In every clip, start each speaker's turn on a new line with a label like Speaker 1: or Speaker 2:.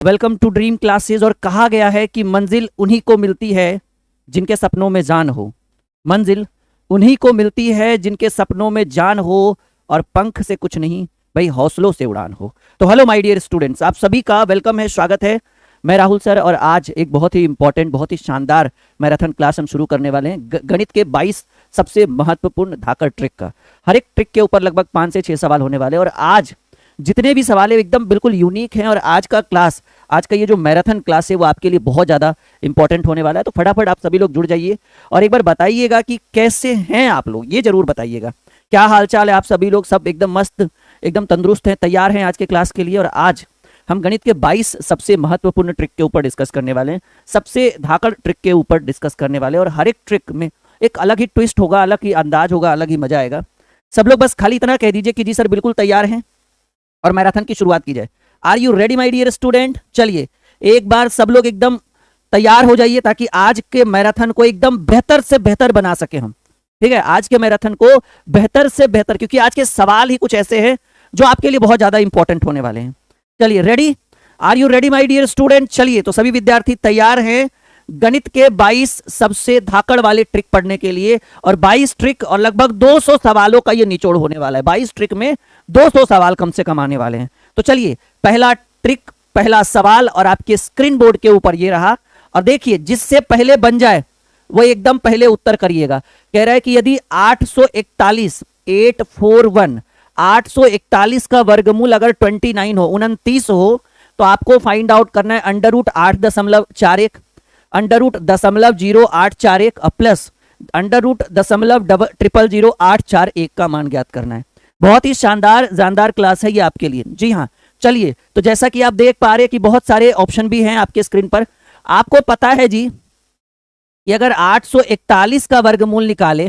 Speaker 1: Welcome to dream classes. और कहा गया है कि मंजिल उन्हीं को मिलती है जिनके सपनों में जान हो। मंजिल उन्हीं को मिलती है जिनके सपनों में जान हो और पंख से कुछ नहीं भाई हौसलों से उड़ान हो। तो हेलो माय डियर स्टूडेंट्स, आप सभी का वेलकम है, स्वागत है। मैं राहुल सर और आज एक बहुत ही इंपॉर्टेंट, बहुत ही शानदार मैराथन क्लास हम शुरू करने वाले हैं गणित के 22 सबसे महत्वपूर्ण धाकड़ ट्रिक का। हर एक ट्रिक के ऊपर लगभग 5 से 6 सवाल होने वाले हैं और आज जितने भी सवाल है एकदम बिल्कुल यूनिक हैं। और आज का ये जो मैराथन क्लास है वो आपके लिए बहुत ज़्यादा इंपॉर्टेंट होने वाला है। तो फटाफट आप सभी लोग जुड़ जाइए और एक बार बताइएगा कि कैसे हैं आप लोग, ये जरूर बताइएगा क्या हालचाल है। आप सभी लोग सब एकदम मस्त, एकदम तंदुरुस्त हैं, तैयार हैं आज के क्लास के लिए। और आज हम गणित के 22 सबसे महत्वपूर्ण ट्रिक के ऊपर डिस्कस करने वाले हैं, सबसे धाकड़ ट्रिक के ऊपर डिस्कस करने वाले हैं। और हर एक ट्रिक में एक अलग ही ट्विस्ट होगा, अलग ही अंदाज होगा, अलग ही मजा आएगा। सब लोग बस खाली इतना कह दीजिए कि जी सर बिल्कुल तैयार हैं और मैराथन की शुरुआत की जाए। Are you ready my dear student? चलिए एक बार सब लोग एकदम तैयार हो जाइए ताकि आज के मैराथन को एकदम बेहतर से बेहतर बना सके हम। ठीक है, आज के मैराथन को बेहतर से बेहतर, क्योंकि आज के सवाल ही कुछ ऐसे हैं जो आपके लिए बहुत ज्यादा इंपॉर्टेंट होने वाले हैं। चलिए ready? Are you ready my dear student? चलिए तो सभी विद्यार्थी तैयार हैं गणित के 22 सबसे धाकड़ वाले ट्रिक पढ़ने के लिए। और 22 ट्रिक और लगभग 200 सवालों का ये निचोड़ होने वाला है। 22 ट्रिक में 200 सवाल कम से कम आने वाले हैं। तो चलिए पहला ट्रिक, पहला सवाल और आपके स्क्रीन बोर्ड के ऊपर ये रहा। और देखिए जिससे पहले बन जाए वो एकदम पहले उत्तर करिएगा। कह रहा है कि यदि 841 का वर्गमूल अगर 29 हो, 29 हो, तो आपको फाइंड आउट करना है under root 8.41, under root 0.0841 plus under root 0.000841 का मान ज्ञात करना है। बहुत ही शानदार क्लास है ये आपके लिए। जी हाँ, चलिए तो जैसा कि आप देख पा रहे हैं कि बहुत सारे ऑप्शन भी हैं आपके स्क्रीन पर। आपको पता है जी कि अगर 841 का वर्गमूल निकाले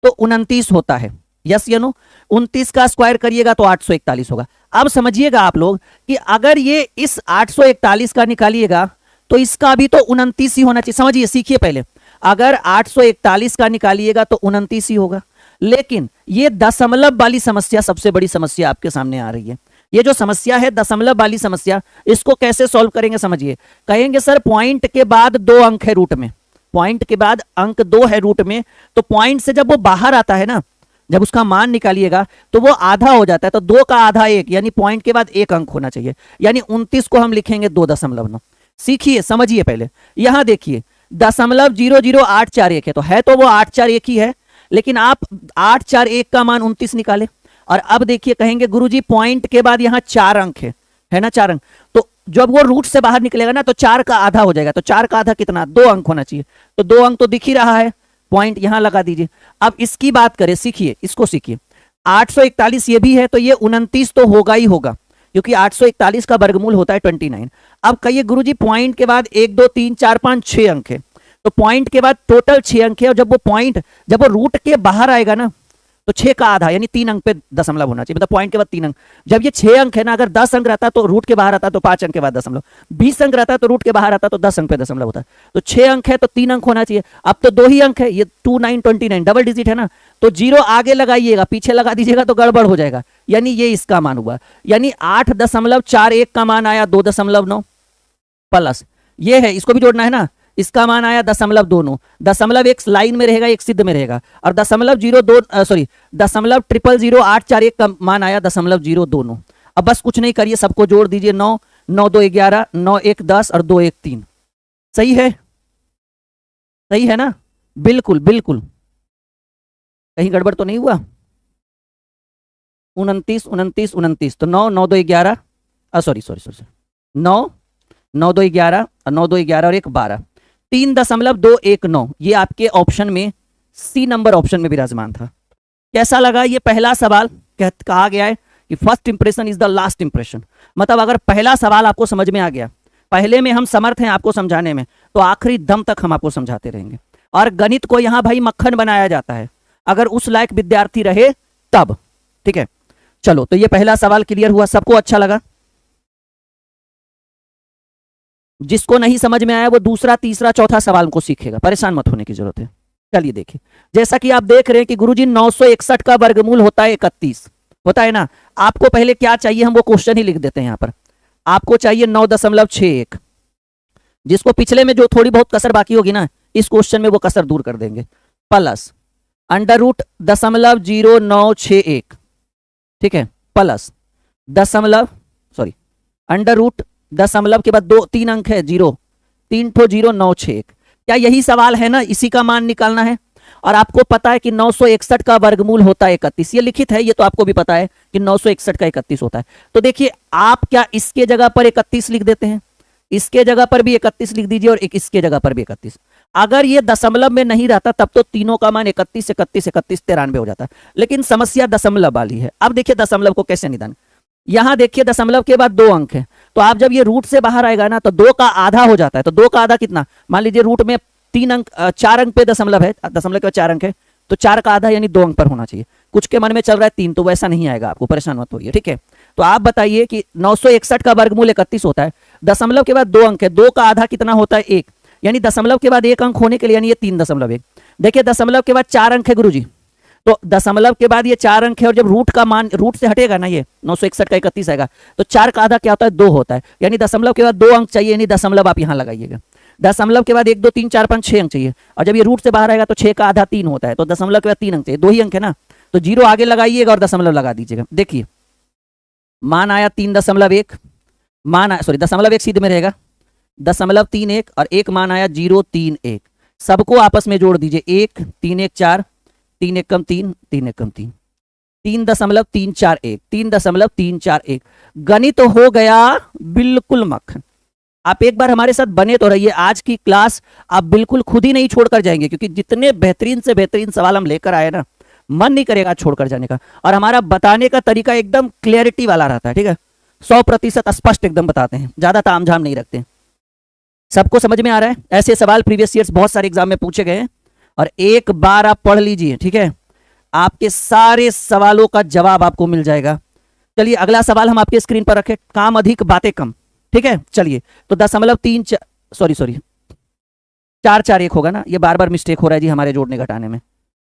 Speaker 1: तो 29 होता है। यस या नो? 29 का स्क्वायर करिएगा तो 841 होगा। अब समझिएगा आप लोग कि अगर ये इस 841 का निकालिएगा तो इसका भी तो 29 ही होना चाहिए। समझिए, सीखिए पहले। अगर 841 का निकालिएगा तो 29 ही होगा। लेकिन ये दशमलव वाली समस्या सबसे बड़ी समस्या आपके सामने आ रही है। ये जो समस्या है दशमलव वाली समस्या, इसको कैसे सॉल्व करेंगे समझिए। कहेंगे सर पॉइंट के बाद 2 अंक है रूट में, पॉइंट के बाद अंक 2 है रूट में, तो पॉइंट से जब वो बाहर आता है ना, जब उसका मान निकालिएगा तो वो आधा हो जाता है। तो 2 का आधा 1, यानी पॉइंट के बाद 1 अंक होना चाहिए। यानी 29 को हम लिखेंगे 2.9। सीखिए, समझिए पहले। यहां देखिए 0.000841 है तो वो 841 ही है, लेकिन आप 841 का मान 29 निकाले। और अब देखिए कहेंगे गुरुजी पॉइंट के बाद यहां 4 अंक है ना, 4 अंक। तो जब वो रूट से बाहर निकलेगा ना तो 4 का आधा हो जाएगा। तो 4 का आधा कितना? 2 अंक होना चाहिए। तो 2 अंक तो दिख ही रहा है, पॉइंट यहां लगा दीजिए। अब इसकी बात करें, सीखिए, इसको सीखिए। 841 ये भी है तो ये 29 तो होगा ही होगा, क्योंकि 841 का वर्गमूल होता है 29। अब कहिए गुरुजी पॉइंट के बाद 1 2 3 4 5 6 अंक है, तो पॉइंट के बाद टोटल 6 अंक है। और जब वो रूट के बाहर आएगा ना तो 6 का आधा यानी 3 अंक पे दशमलव होना चाहिए, मतलब पॉइंट के बाद 3 अंक। जब ये 6 अंक है ना, अगर 10 अंक रहता तो रूट के बाहर आता तो 5 अंक के बाद दशमलव, 20 अंक रहता तो रूट के बाहर आता तो 10 अंक पे दशमलव होता। तो 6 अंक है तो 3 अंक होना चाहिए। अब तो 2 ही अंक है, ये 2 9 29 डबल डिजिट है ना, तो 0 आगे लगाइएगा, पीछे लगा दीजिएगा तो गड़बड़ हो जाएगा। यानी ये इसका मान हुआ, यानी 8.41 का मान आया 2.9 प्लस ये है, इसको भी जोड़ना है ना, इसका मान आया 0.29। दशमलव एक लाइन में रहेगा, एक सिद्ध में रहेगा। और 0.000841 का मान आया 0.029। अब बस कुछ नहीं करिए, सबको जोड़ दीजिए। 9 9 2 11, 9 1 10 और 2 1 3। सही है? सही है ना? बिल्कुल बिल्कुल, कहीं गड़बड़ तो नहीं हुआ? 29 29 29, तो 9 9 2 11, सॉरी 9 9 2 11 और 9 2 11 और 1 12, 3.219 ये आपके ऑप्शन में सी नंबर ऑप्शन में विराजमान था। कैसा लगा ये पहला सवाल? कहा गया है कि first impression is the last impression. मतलब अगर पहला सवाल आपको समझ में आ गया, पहले में हम समर्थ हैं आपको समझाने में, तो आखिरी दम तक हम आपको समझाते रहेंगे। और गणित को यहां भाई मक्खन बनाया जाता है, अगर उस लायक विद्यार्थी रहे तब। ठीक है, चलो तो ये पहला सवाल क्लियर हुआ, सबको अच्छा लगा? जिसको नहीं समझ में आया वो दूसरा तीसरा चौथा सवाल को सीखेगा, परेशान मत होने की जरूरत है। चलिए देखिए, जैसा कि आप देख रहे हैं कि गुरुजी 961 का वर्गमूल होता है 31, होता है ना। आपको पहले क्या चाहिए, हम वो क्वेश्चन ही लिख देते हैं यहां पर। आपको चाहिए 9.61, जिसको पिछले में जो थोड़ी बहुत कसर बाकी होगी ना, इस क्वेश्चन में वो कसर दूर कर देंगे, प्लस अंडर रूट 0.0961, ठीक है, प्लस अंडर रूट दशमलव के बाद 3 अंक है, 0, 3 ठो 0,961। क्या यही सवाल है ना, इसी का मान निकालना है। और आपको पता है कि 961 का वर्गमूल होता है 31, ये लिखित है, ये तो आपको भी पता है कि 961 का 31 होता है। तो देखिए आप क्या इसके जगह पर 31 लिख देते हैं, इसके जगह पर भी 31 लिख दीजिए और एक इसके जगह पर भी 31। अगर ये दशमलव में नहीं रहता तब तो तीनों का मान 31, 31, 31, 93 हो जाता, लेकिन समस्या दशमलव वाली है। अब देखिए दशमलव को कैसे निदान, यहां देखिए दशमलव के बाद 2 अंक है, तो आप जब ये रूट से बाहर आएगा ना तो 2 का आधा हो जाता है। तो 2 का आधा कितना, मान लीजिए रूट में 3 अंक 4 अंक पे दशमलव है, दशमलव के बाद 4 अंक है, तो 4 का आधा यानी 2 अंक पर होना चाहिए। कुछ के मन में चल रहा है 3, तो वैसा नहीं आएगा, आपको परेशान मत होइए, ठीक है। तो आप बताइए कि 961 का वर्गमूल 31 होता है, दशमलव के बाद 2 अंक है, 2 का आधा कितना होता है 1, यानी दशमलव के बाद 1 अंक होने के लिए यानी ये 3.1। देखिए दशमलव के बाद 4 अंक है गुरुजी, तो दशमलव के बाद ये 4 अंक है, और जब रूट का मान रूट से हटेगा ना, ये 961 का 31 आएगा, तो 4 का आधा क्या होता है 2 होता है, यानी दशमलव के बाद 2 अंक चाहिए, यानी दशमलव आप यहां लगाइएगा। दशमलव के बाद 1, 2, 3, 4, 5, 6 अंक चाहिए, और जब ये रूट से बाहर आएगा तो 6 का आधा 3 होता है, तो दशमलव के बाद 3 अंक चाहिए, 2 ही अंक है ना, तो 0 आगे लगाइएगा और दशमलव लगा दीजिएगा। देखिए मान आया 3.1, मान आया दशमलव 1 सीधे में रहेगा, 0.31 और एक मान आया 0.31, सबको आपस में जोड़ दीजिए, 1, 3, 1, 4, 3 1 कम 3, 3 1 कम 3, 3.341, 3.341। गणित हो गया बिल्कुल मक्खन। आप एक बार हमारे साथ बने तो रहिए, आज की क्लास आप बिल्कुल खुद ही नहीं छोड़कर जाएंगे, क्योंकि जितने बेहतरीन से बेहतरीन सवाल हम लेकर आए ना, मन नहीं करेगा छोड़कर जाने का। और हमारा बताने का तरीका एकदम क्लियरिटी वाला रहता है, ठीक है, 100% स्पष्ट एकदम बताते हैं, ज्यादा तामझाम नहीं रखते। सबको समझ में आ रहा है? ऐसे सवाल प्रीवियस ईयर्स बहुत सारे एग्जाम में पूछे गए हैं, और एक बार आप पढ़ लीजिए, ठीक है, आपके सारे सवालों का जवाब आपको मिल जाएगा। चलिए अगला सवाल हम आपके स्क्रीन पर रखें, काम अधिक बातें कम, ठीक है। चलिए तो 4.41 होगा ना, ये बार बार मिस्टेक हो रहा है जी हमारे जोड़ने घटाने में,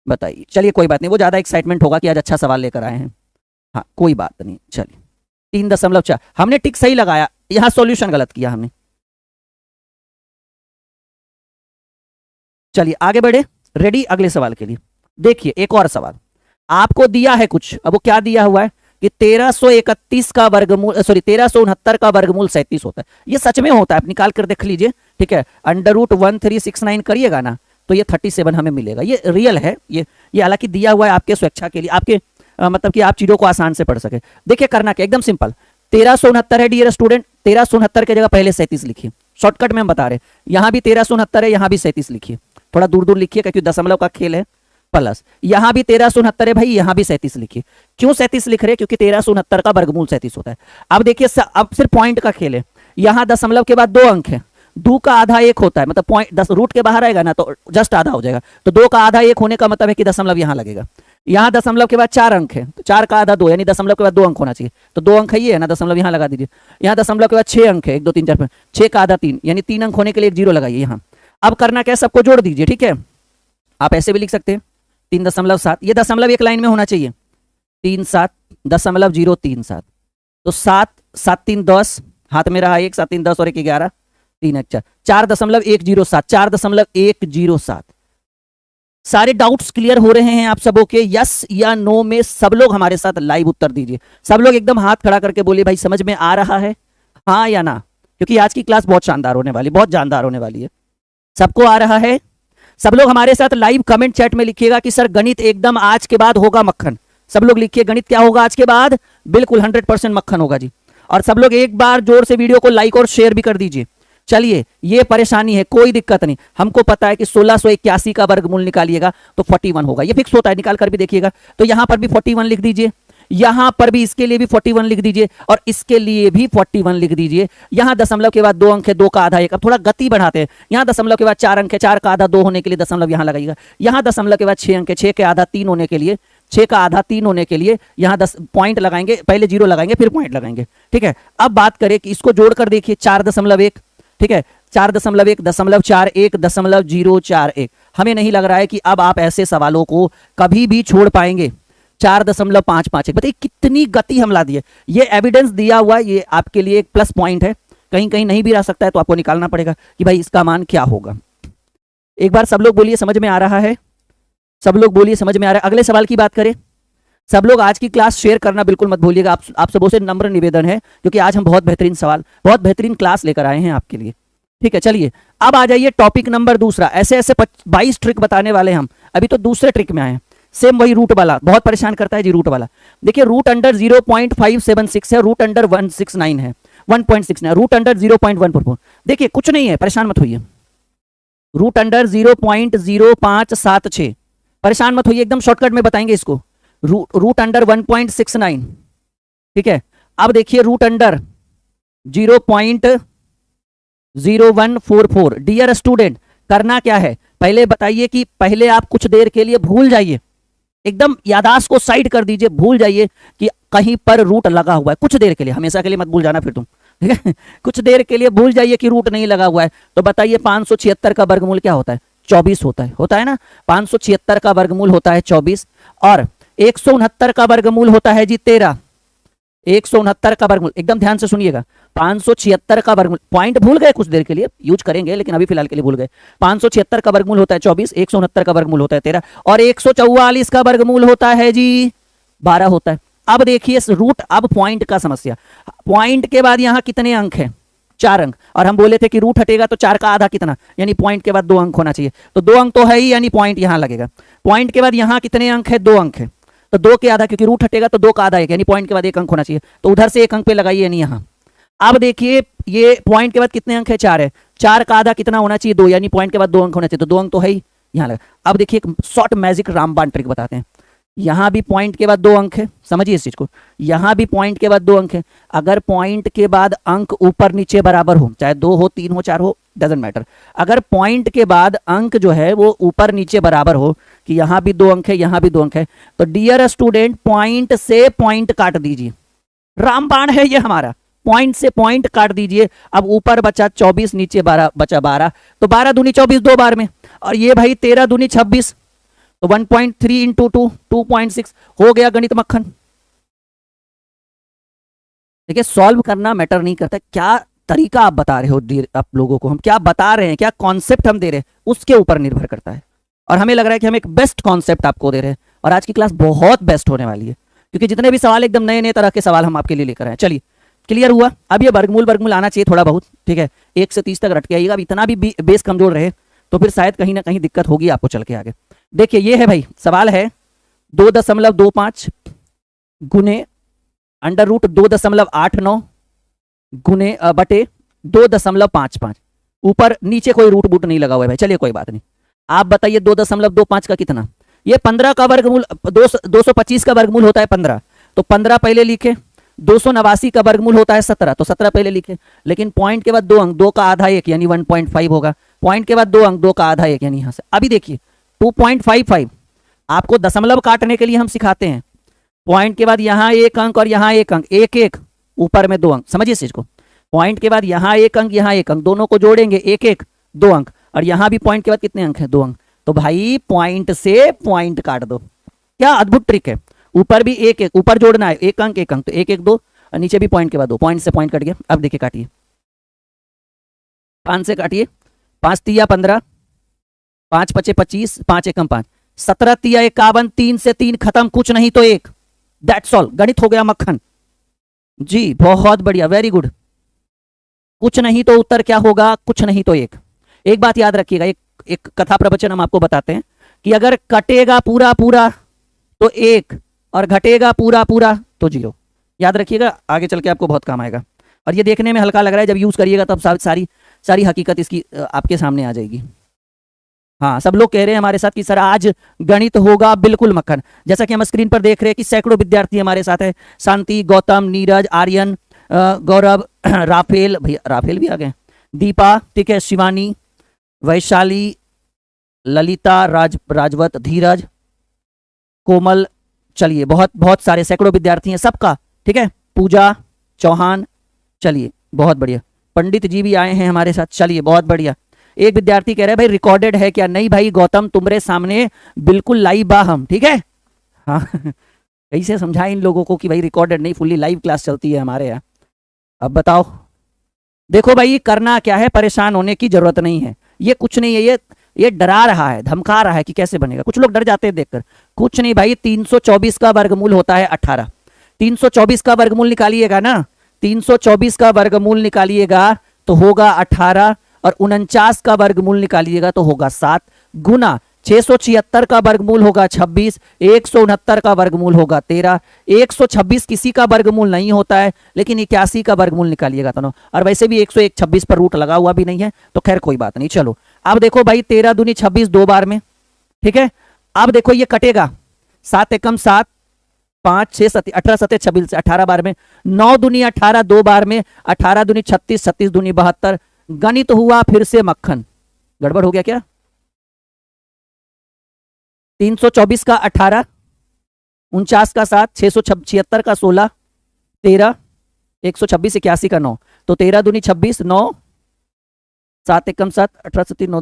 Speaker 1: बताइए। चलिए कोई बात नहीं, वो ज्यादा एक्साइटमेंट होगा कि आज अच्छा सवाल लेकर आए हैं, हाँ कोई बात नहीं। चलिए 3.4 हमने टिक सही लगाया, यहां सॉल्यूशन गलत किया हमने। चलिए आगे बढ़े, रेडी अगले सवाल के लिए। देखिए एक और सवाल आपको दिया है कुछ, अब वो क्या दिया हुआ है कि 1331 का वर्गमूल 1369 का वर्गमूल 37 होता है। ये सच में होता है, आप निकाल कर देख लीजिए, ठीक है। अंडर रूट 1369 करिएगा ना तो ये 37 हमें मिलेगा, ये रियल है। ये हालांकि दिया हुआ है आपके स्वेच्छा के लिए, आपके मतलब कि आप चीजों को आसान से पढ़ सके। देखिए करना क्या, एकदम सिंपल, 1369 है डियर स्टूडेंट, 1369 की जगह पहले 37 लिखिए, शॉर्टकट में हम बता रहे, यहां भी 1369 है, यहां भी 37 लिखिए, थोड़ा दूर दूर लिखिए क्योंकि दशमलव का खेल है, प्लस यहां भी 1369 है भाई, यहां भी 37 लिखिए। क्यों 37 लिख रहे हैं? क्योंकि 1369 का वर्गमूल 37 होता है। अब देखिए अब सिर्फ पॉइंट का खेल है, यहां दशमलव के बाद 2 अंक है, 2 का आधा 1 होता है, मतलब पॉइंट 10 रूट के बाहर आएगा ना तो जस्ट आधा हो जाएगा, तो 2 का आधा 1 होने का मतलब है कि दशमलव यहां लगेगा। यहां दशमलव के बाद 4 अंक है, तो 4 का आधा 2, यानी दशमलव के बाद 2 अंक होना चाहिए, तो 2 अंक है ये है ना, दशमलव यहां लगा दीजिए। यहां दशमलव के बाद 6 अंक है, 1 2 3 4 5, 6 का आधा 3, यानी 3 अंक होने के लिए एक 0 लगाइए यहां। अब करना क्या है, सबको जोड़ दीजिए, ठीक है। आप ऐसे भी लिख सकते हैं 3.7, ये दशमलव एक लाइन में होना चाहिए, 37.037, तो 7 7 3 10, हाथ में रहा 1, 7 3 10 और 1 11, 3 1 4, 4.107, 4.107। सारे डाउट्स क्लियर हो रहे हैं आप सबों के? यस या नो में सब लोग हमारे साथ लाइव उत्तर दीजिए। सब लोग एकदम हाथ खड़ा करके बोलिए भाई समझ में आ रहा है, हाँ या ना, क्योंकि आज की क्लास बहुत शानदार होने वाली, बहुत जानदार होने वाली है। सबको आ रहा है? सब लोग हमारे साथ लाइव कमेंट चैट में लिखिएगा कि सर गणित एकदम आज के बाद होगा मक्खन। सब लोग लिखिए गणित क्या होगा आज के बाद, बिल्कुल 100% मक्खन होगा जी। और सब लोग एक बार जोर से वीडियो को लाइक और शेयर भी कर दीजिए। चलिए ये परेशानी है, कोई दिक्कत नहीं, हमको पता है कि 1681 का वर्गमूल निकालिएगा तो 41 होगा, ये फिक्स होता है, निकाल कर भी देखिएगा। तो यहां पर भी 41 लिख दीजिए, यहां पर भी इसके लिए भी 41 लिख दीजिए, और इसके लिए भी 41 लिख दीजिए। यहां दशमलव के बाद 2 अंक है, 2 का आधा 1, अब थोड़ा गति बढ़ाते हैं, यहां दशमलव के बाद 4 अंक है, 4 का आधा 2 होने के लिए दशमलव यहां लगाइएगा। यहां दशमलव के बाद 6 अंक है, 6 के आधा 3 होने के लिए, 6 का आधा 3 होने के लिए यहां 10 पॉइंट लगाएंगे, पहले 0 लगाएंगे फिर पॉइंट लगाएंगे, ठीक है। अब बात करें कि इसको जोड़कर देखिए 4.1, ठीक है, 4.1 0.41 0.041। हमें नहीं लग रहा है कि अब आप ऐसे सवालों को कभी भी छोड़ पाएंगे, 4.551। बताइए कितनी गति हम ला दिए। ये एविडेंस दिया हुआ, ये आपके लिए एक प्लस पॉइंट है। कहीं कहीं नहीं भी रह सकता है तो आपको निकालना पड़ेगा कि भाई इसका मान क्या होगा। एक बार सब लोग बोलिए समझ में आ रहा है, सब लोग बोलिए समझ में आ रहा है। अगले सवाल की बात करें। सब लोग आज की क्लास शेयर करना बिल्कुल मत भूलिएगा। आप सबों से नम्र निवेदन है, क्योंकि आज हम बहुत बेहतरीन सवाल, बहुत बेहतरीन क्लास लेकर आए हैं आपके लिए। ठीक है, चलिए अब आ जाइए टॉपिक नंबर दूसरा। ऐसे ऐसे 22 ट्रिक बताने वाले हम। अभी तो दूसरे ट्रिक में आए हैं। सेम वही रूट वाला, बहुत परेशान करता है जी रूट वाला। देखिए रूट अंडर 0.576 है, रूट अंडर 169 है, 1.6 रूट अंडर 0.144। देखिए कुछ नहीं है, परेशान मत होइए। रूट अंडर 0.0576, परेशान मत होइए, एकदम शॉर्टकट में बताएंगे इसको। Root under 1.69। ठीक है, अब देखिए रूट अंडर 0.0144। डियर स्टूडेंट, करना क्या है पहले बताइए कि पहले आप कुछ देर के लिए भूल जाइए, एकदम याददाश्त को साइड कर दीजिए, भूल जाइए कि कहीं पर रूट लगा हुआ है। कुछ देर के लिए, हमेशा के लिए मत भूल जाना फिर तुम। ठीक है, कुछ देर के लिए भूल जाइए कि रूट नहीं लगा हुआ है। तो बताइए 576 का वर्गमूल क्या होता है? 24 होता है ना। 576 का वर्गमूल होता है 24, और 169 का वर्गमूल होता है जी 13। 169 का वर्गमूल, एकदम ध्यान से सुनिएगा। 576 का वर्गमूल, पॉइंट भूल गए, कुछ देर के लिए यूज करेंगे लेकिन अभी फिलहाल के लिए भूल गए। 576 का वर्गमूल होता है 24, 169 का वर्गमूल होता है 13, और 144 का वर्गमूल होता है जी 12 होता है। अब देखिए रूट, अब पॉइंट का समस्या। पॉइंट के बाद यहां कितने अंक हैं? 4 अंक। और हम बोले थे कि रूट हटेगा तो 4 का आधा कितना, यानी पॉइंट के बाद 2 अंक होना चाहिए। तो 2 अंक तो है ही, यानी पॉइंट यहां लगेगा। पॉइंट के बाद यहां कितने अंक है? 2 अंक है। तो 2 के आधा, क्योंकि रूट हटेगा तो 2 का आधा 1, यानी पॉइंट के बाद 1 अंक होना चाहिए। तो उधर से 1 अंक पे लगाइए, यानी यहां। अब देखिए ये पॉइंट के बाद कितने अंक है? 4 है। 4 का आधा कितना होना चाहिए? 2, यानी पॉइंट के बाद 2 अंक होना चाहिए। तो 2 अंक तो है ही, यहां लगा। अब देखिए एक शॉर्ट मैजिक रामबाण ट्रिक बताते हैं। यहां भी पॉइंट के बाद 2 अंक है, समझिए इस चीज को। यहां भी पॉइंट के बाद 2 अंक है। अगर पॉइंट के बाद अंक ऊपर नीचे बराबर हो, चाहे 2 हो, 3 हो, 4 हो, डजंट मैटर। अगर पॉइंट के बाद अंक जो है वो ऊपर नीचे बराबर हो, कि यहां भी 2 अंक है, यहां भी 2 अंक है, तो डियर स्टूडेंट पॉइंट से पॉइंट काट दीजिए। रामबाण है ये हमारा, पॉइंट से पॉइंट काट दीजिए। अब ऊपर बचा 24, नीचे 12 बचा 12, तो 12 दूनी 24 2 बार में, और ये भाई 13 दूनी 26, तो 1.3 इंटू 2 2.6 हो गया गणित मक्खन। देखिए सॉल्व करना मैटर नहीं करता, क्या तरीका आप बता रहे हो आप लोगों को, हम क्या बता रहे हैं, क्या कॉन्सेप्ट हम दे रहे हैं, उसके ऊपर निर्भर करता है। और हमें लग रहा है कि हम एक बेस्ट कॉन्सेप्ट आपको दे रहे हैं, और आज की क्लास बहुत बेस्ट होने वाली है, क्योंकि जितने भी सवाल एकदम नए नए तरह के सवाल हम आपके लिए लेकर आए। चलिए क्लियर हुआ। अब ये वर्गमूल आना चाहिए थोड़ा बहुत, ठीक है। 1 से 30 तक रट के आइएगा। अब इतना भी बेस कमजोर रहे तो फिर शायद कहीं ना कहीं दिक्कत होगी आपको चल के आगे। देखिए ये है भाई, सवाल है 2.25 गुने अंडर रूट 2.89 गुने बटे 2.55। ऊपर नीचे कोई रूट बूट नहीं लगा हुआ है भाई, चलिए कोई बात नहीं। आप बताइए 2.25 का कितना? ये 15 का वर्गमूल, 225 का वर्गमूल होता है 15, तो 15 पहले लिखे। 289 का वर्गमूल होता है 17, तो 17 पहले लिखे। लेकिन पॉइंट के बाद 2 अंक, 2 का आधा 1, यानी 1.5 होगा। पॉइंट के बाद 2 अंक, 2 का आधा 1, यानी यहां से। अभी देखिए 2.55 आपको दशमलव काटने के लिए हम सिखाते हैं। पॉइंट के बाद यहां 1 अंक और यहां 1 अंक, 1 1, ऊपर में 2 अंक, समझिए इस चीज को। पॉइंट के बाद यहां 1 अंक, यहां 1 अंक, दोनों को जोड़ेंगे 1 1 2 अंक, और यहां भी पॉइंट के बाद कितने अंक है? 2 अंक। तो भाई पॉइंट से पॉइंट काट दो। क्या अद्भुत ट्रिक है। ऊपर भी 1 1, ऊपर जोड़ना है 1 अंक 1 अंक, तो 1 1 2, और नीचे भी पॉइंट के बाद 2, पॉइंट से पॉइंट कट गया। अब देखिए काटिए, 5 से काटिए, 5 तिया 15, 5 पचे 25, 5 एकम 5, 17 तिया 51, 3 से 3 खत्म, कुछ नहीं तो 1। दैट्स ऑल, गणित हो गया मक्खन जी। बहुत बढ़िया, वेरी गुड। कुछ नहीं तो उत्तर क्या होगा? कुछ नहीं तो 1। एक बात याद रखिएगा, एक कथा प्रवचन हम आपको बताते हैं कि अगर कटेगा पूरा पूरा तो 1, और घटेगा पूरा पूरा तो 0। याद रखिएगा, आगे चल के आपको बहुत काम आएगा। और ये देखने में हल्का लग रहा है, जब यूज करिएगा तब सारी हकीकत इसकी आपके सामने आ जाएगी। हाँ, सब लोग कह रहे हैं हमारे साथ कि सर आज गणित होगा बिल्कुल मक्खन। जैसा कि हम स्क्रीन पर देख रहे हैं कि सैकड़ों विद्यार्थी हमारे साथ है। शांति, गौतम, नीरज, आर्यन, गौरव, राफेल, भैया राफेल भी आ गए, दीपा, ठीक है, शिवानी, वैशाली, ललिता, राजवत, धीरज, कोमल, चलिए बहुत बहुत सारे सैकड़ों विद्यार्थी हैं सबका, ठीक है। पूजा, चौहान, चलिए बहुत बढ़िया। पंडित जी भी आए हैं हमारे साथ, चलिए बहुत बढ़िया। एक विद्यार्थी कह रहे हैं भाई रिकॉर्डेड है क्या? नहीं भाई गौतम, तुम्हारे सामने बिल्कुल लाइव बा हम, ठीक है। हाँ कैसे समझाएं इन लोगों को कि भाई रिकॉर्डेड नहीं, फुल्ली लाइव क्लास चलती है हमारे यहाँ। अब बताओ, देखो भाई करना क्या है, परेशान होने की जरूरत नहीं है। ये कुछ नहीं है, ये डरा रहा है, धमका रहा है कि कैसे बनेगा। कुछ लोग डर जाते हैं देखकर। कुछ नहीं भाई, 324 का वर्गमूल होता है 18। 324 का वर्गमूल निकालिएगा ना, 324 का वर्गमूल निकालिएगा तो होगा 18, और 49 का वर्गमूल निकालिएगा तो होगा 7, गुना 676 का वर्गमूल होगा 26, 169 का वर्गमूल होगा 13, 126 किसी का वर्गमूल नहीं होता है, लेकिन 81 का वर्गमूल निकालिएगा तो 9, और वैसे भी 101 26 पर रूट लगा हुआ भी नहीं है, तो खैर कोई बात नहीं। चलो अब देखो भाई, 13 दूनी 26 दो बार में, ठीक है। अब देखो ये कटेगा, 7 एकम 7, 5 6 7 18 7 26 18 बार में, 9 दूनी 18 दो बार में, 18 दूनी 36, 36 दूनी 72। गणित हुआ फिर से मक्खन। गड़बड़ हो गया क्या? 324 का 18, 49 का 7, 676 का 16, 13, 126 81 का 9, तो 13 दूनी 26, 9 7 एकम 7, 18 7 9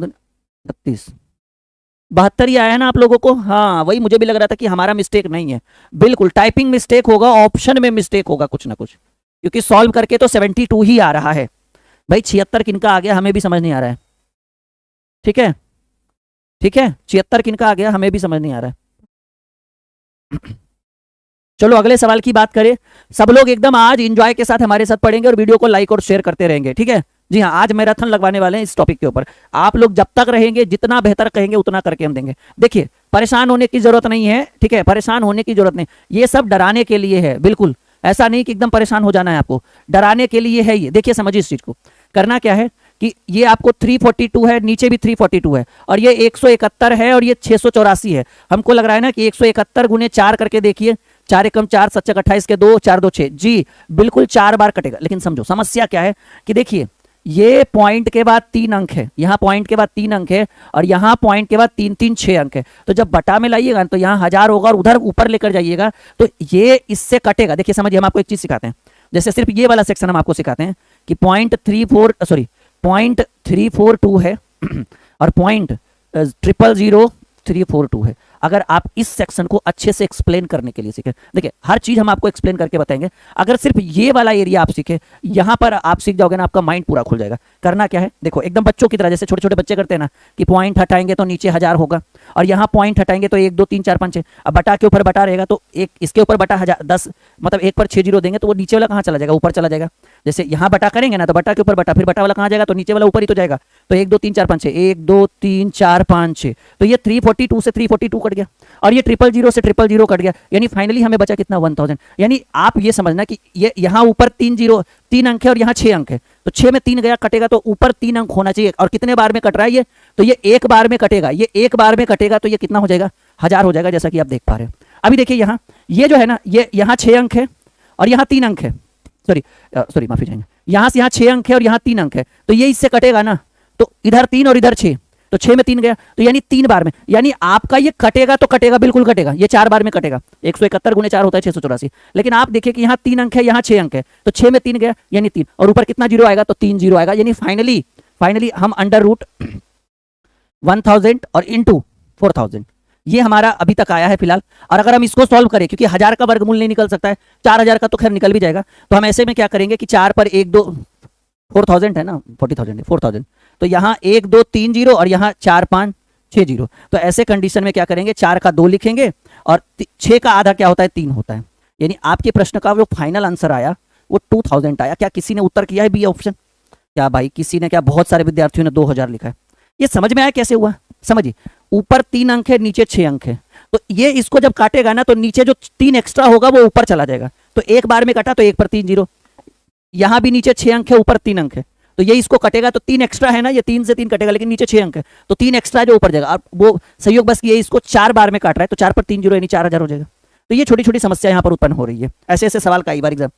Speaker 1: 32, 72 ही आया है ना आप लोगों को? हाँ वही मुझे भी लग रहा था कि हमारा मिस्टेक नहीं है, बिल्कुल टाइपिंग मिस्टेक होगा, ऑप्शन में मिस्टेक होगा कुछ ना कुछ, क्योंकि सॉल्व करके तो 72 ही आ रहा है भाई। 76 किनका आ गया हमें भी समझ नहीं आ रहा है, ठीक है ठीक है, 76 किनका आ गया हमें भी समझ नहीं आ रहा है। चलो अगले सवाल की बात करें। सब लोग एकदम आज एंजॉय के साथ हमारे साथ पढ़ेंगे और वीडियो को लाइक और शेयर करते रहेंगे, ठीक है। जी हाँ, आज मैराथन लगवाने वाले हैं इस टॉपिक के ऊपर। आप लोग जब तक रहेंगे, जितना बेहतर कहेंगे उतना करके हम देंगे। देखिए परेशान होने की जरूरत नहीं है, ठीक है, परेशान होने की जरूरत नहीं, ये सब डराने के लिए है, बिल्कुल ऐसा नहीं कि एकदम परेशान हो जाना है आपको, डराने के लिए है ये। देखिए समझिए इस चीज को, करना क्या है कि ये आपको 342 है, नीचे भी 342 है, और ये 171 है, और ये 684 है। हमको लग रहा है ना कि 171 गुने 4 करके देखिए, 4 एकम 4, 7 28 के 2, 4 2 6, जी बिल्कुल 4 बार कटेगा। लेकिन समझो समस्या क्या है कि देखिए ये पॉइंट के बाद 3 अंक है, यहाँ पॉइंट के बाद 3 अंक है, और यहाँ पॉइंट के बाद 3 3 6 अंक है। तो जब बटा में लाइएगा तो यहाँ 1000 होगा, और उधर ऊपर लेकर जाइएगा तो ये इससे कटेगा। देखिए समझिए, हम आपको एक चीज सिखाते हैं, जैसे सिर्फ ये वाला सेक्शन हम आपको सिखाते हैं कि पॉइंट 342 है और पॉइंट 000342 है। अगर आप इस सेक्शन को अच्छे से एक्सप्लेन करने के लिए सीखे, देखिए हर चीज हम आपको एक्सप्लेन करके बताएंगे। अगर सिर्फ ये वाला एरिया आप सीखे, यहां पर आप सीख जाओगे ना, आपका माइंड पूरा खुल जाएगा। करना क्या है, देखो एकदम बच्चों की तरह, जैसे छोटे छोटे बच्चे करते हैं ना कि पॉइंट हटाएंगे तो नीचे 1000 होगा, और यहाँ पॉइंट हटाएंगे तो 1 2 3 4 5 6, अब बटा के ऊपर बटा रहेगा तो एक इसके ऊपर बटा 10, मतलब 1 पर 6 जीरो देंगे तो वो नीचे वाला कहाँ चला जाएगा, ऊपर चला जाएगा। जैसे यहाँ बटा करेंगे ना तो बटा के ऊपर बटा, फिर बटा वाला कहाँ जाएगा, तो नीचे वाला ऊपर ही तो जाएगा। तो 1 2 3 4 5 6, 1 2 3 4 5 6, तो ये 342 से 342 कट गया, और ये 000 से 000 कट गया, यानी फाइनली हमें बचा कितना, 1000। यानी आप ये समझना कि ये यहाँ ऊपर 3 अंक है और यहाँ 6 अंक है, तो 6 में 3 गया कटेगा तो ऊपर 3 अंक होना चाहिए। और कितने बार में कट रहा है ये, तो ये एक बार में कटेगा, ये एक बार में कटेगा तो ये कितना हो जाएगा, 1000 हो जाएगा, जैसा कि आप देख पा रहे हैं। अभी देखिए यहाँ ये जो है ना, ये यहाँ 6 अंक है और यहाँ 3 अंक है, सॉरी माफी चाहेंगे, यहाँ से यहाँ 6 अंक है और यहाँ 3 अंक है, तो ये इससे कटेगा ना, तो इधर 3 और इधर 6, तो 6 में 3 गया, तो यानी 3 बार में, यानी आपका ये कटेगा तो कटेगा, बिल्कुल कटेगा, ये 4 बार में कटेगा। 171 गुने 4 होता है 684, लेकिन आप देखिए कि यहाँ 3 अंक है, यहाँ 6 अंक है, तो 6 में 3 गया यानी 3, और ऊपर कितना जीरो आएगा, तो 3 जीरो आएगा। यानी फाइनली हम अंडर रूट 1000 और इंटू 4000, ये हमारा अभी तक आया है फिलहाल। और अगर हम इसको सॉल्व करें, क्योंकि 1000 का वर्गमूल नहीं निकल सकता है, 4000 का तो खैर निकल भी जाएगा, तो हम ऐसे में क्या करेंगे कि 4 पर 1 2 4000 है ना, 40,000 है 4000, तो यहाँ 1 2 3 जीरो और यहाँ 4 5 6 जीरो। तो ऐसे कंडीशन में क्या करेंगे, 4 का 2 लिखेंगे और 6 का आधा क्या होता है, 3 होता है। यानी आपके प्रश्न का जो फाइनल आंसर आया वो 2000 आया। क्या किसी ने उत्तर किया है बी ऑप्शन? क्या भाई किसी ने? क्या बहुत सारे विद्यार्थियों ने 2000 लिखा है। ये समझ में आया कैसे हुआ? समझिए, ऊपर 3 अंक है, नीचे 6 अंक है, तो ये इसको जब काटेगा ना तो नीचे जो 3 एक्स्ट्रा होगा वो ऊपर चला जाएगा। तो एक बार में कटा तो 1 पर 3 जीरो, यहाँ भी नीचे 6 अंक है, ऊपर 3 अंक है, तो ये इसको कटेगा तो 3 एक्स्ट्रा है ना, ये 3 से 3 कटेगा, लेकिन नीचे 6 अंक है, तो 3 एक्स्ट्रा जो ऊपर जाएगा। और वो संयोग बस ये इसको 4 बार में काट रहा है, तो 4 पर 3 जीरो यानी 4000 हो जाएगा। तो ये छोटी छोटी समस्या यहाँ पर उत्पन्न हो रही है। ऐसे ऐसे सवाल कई बार एग्जाम।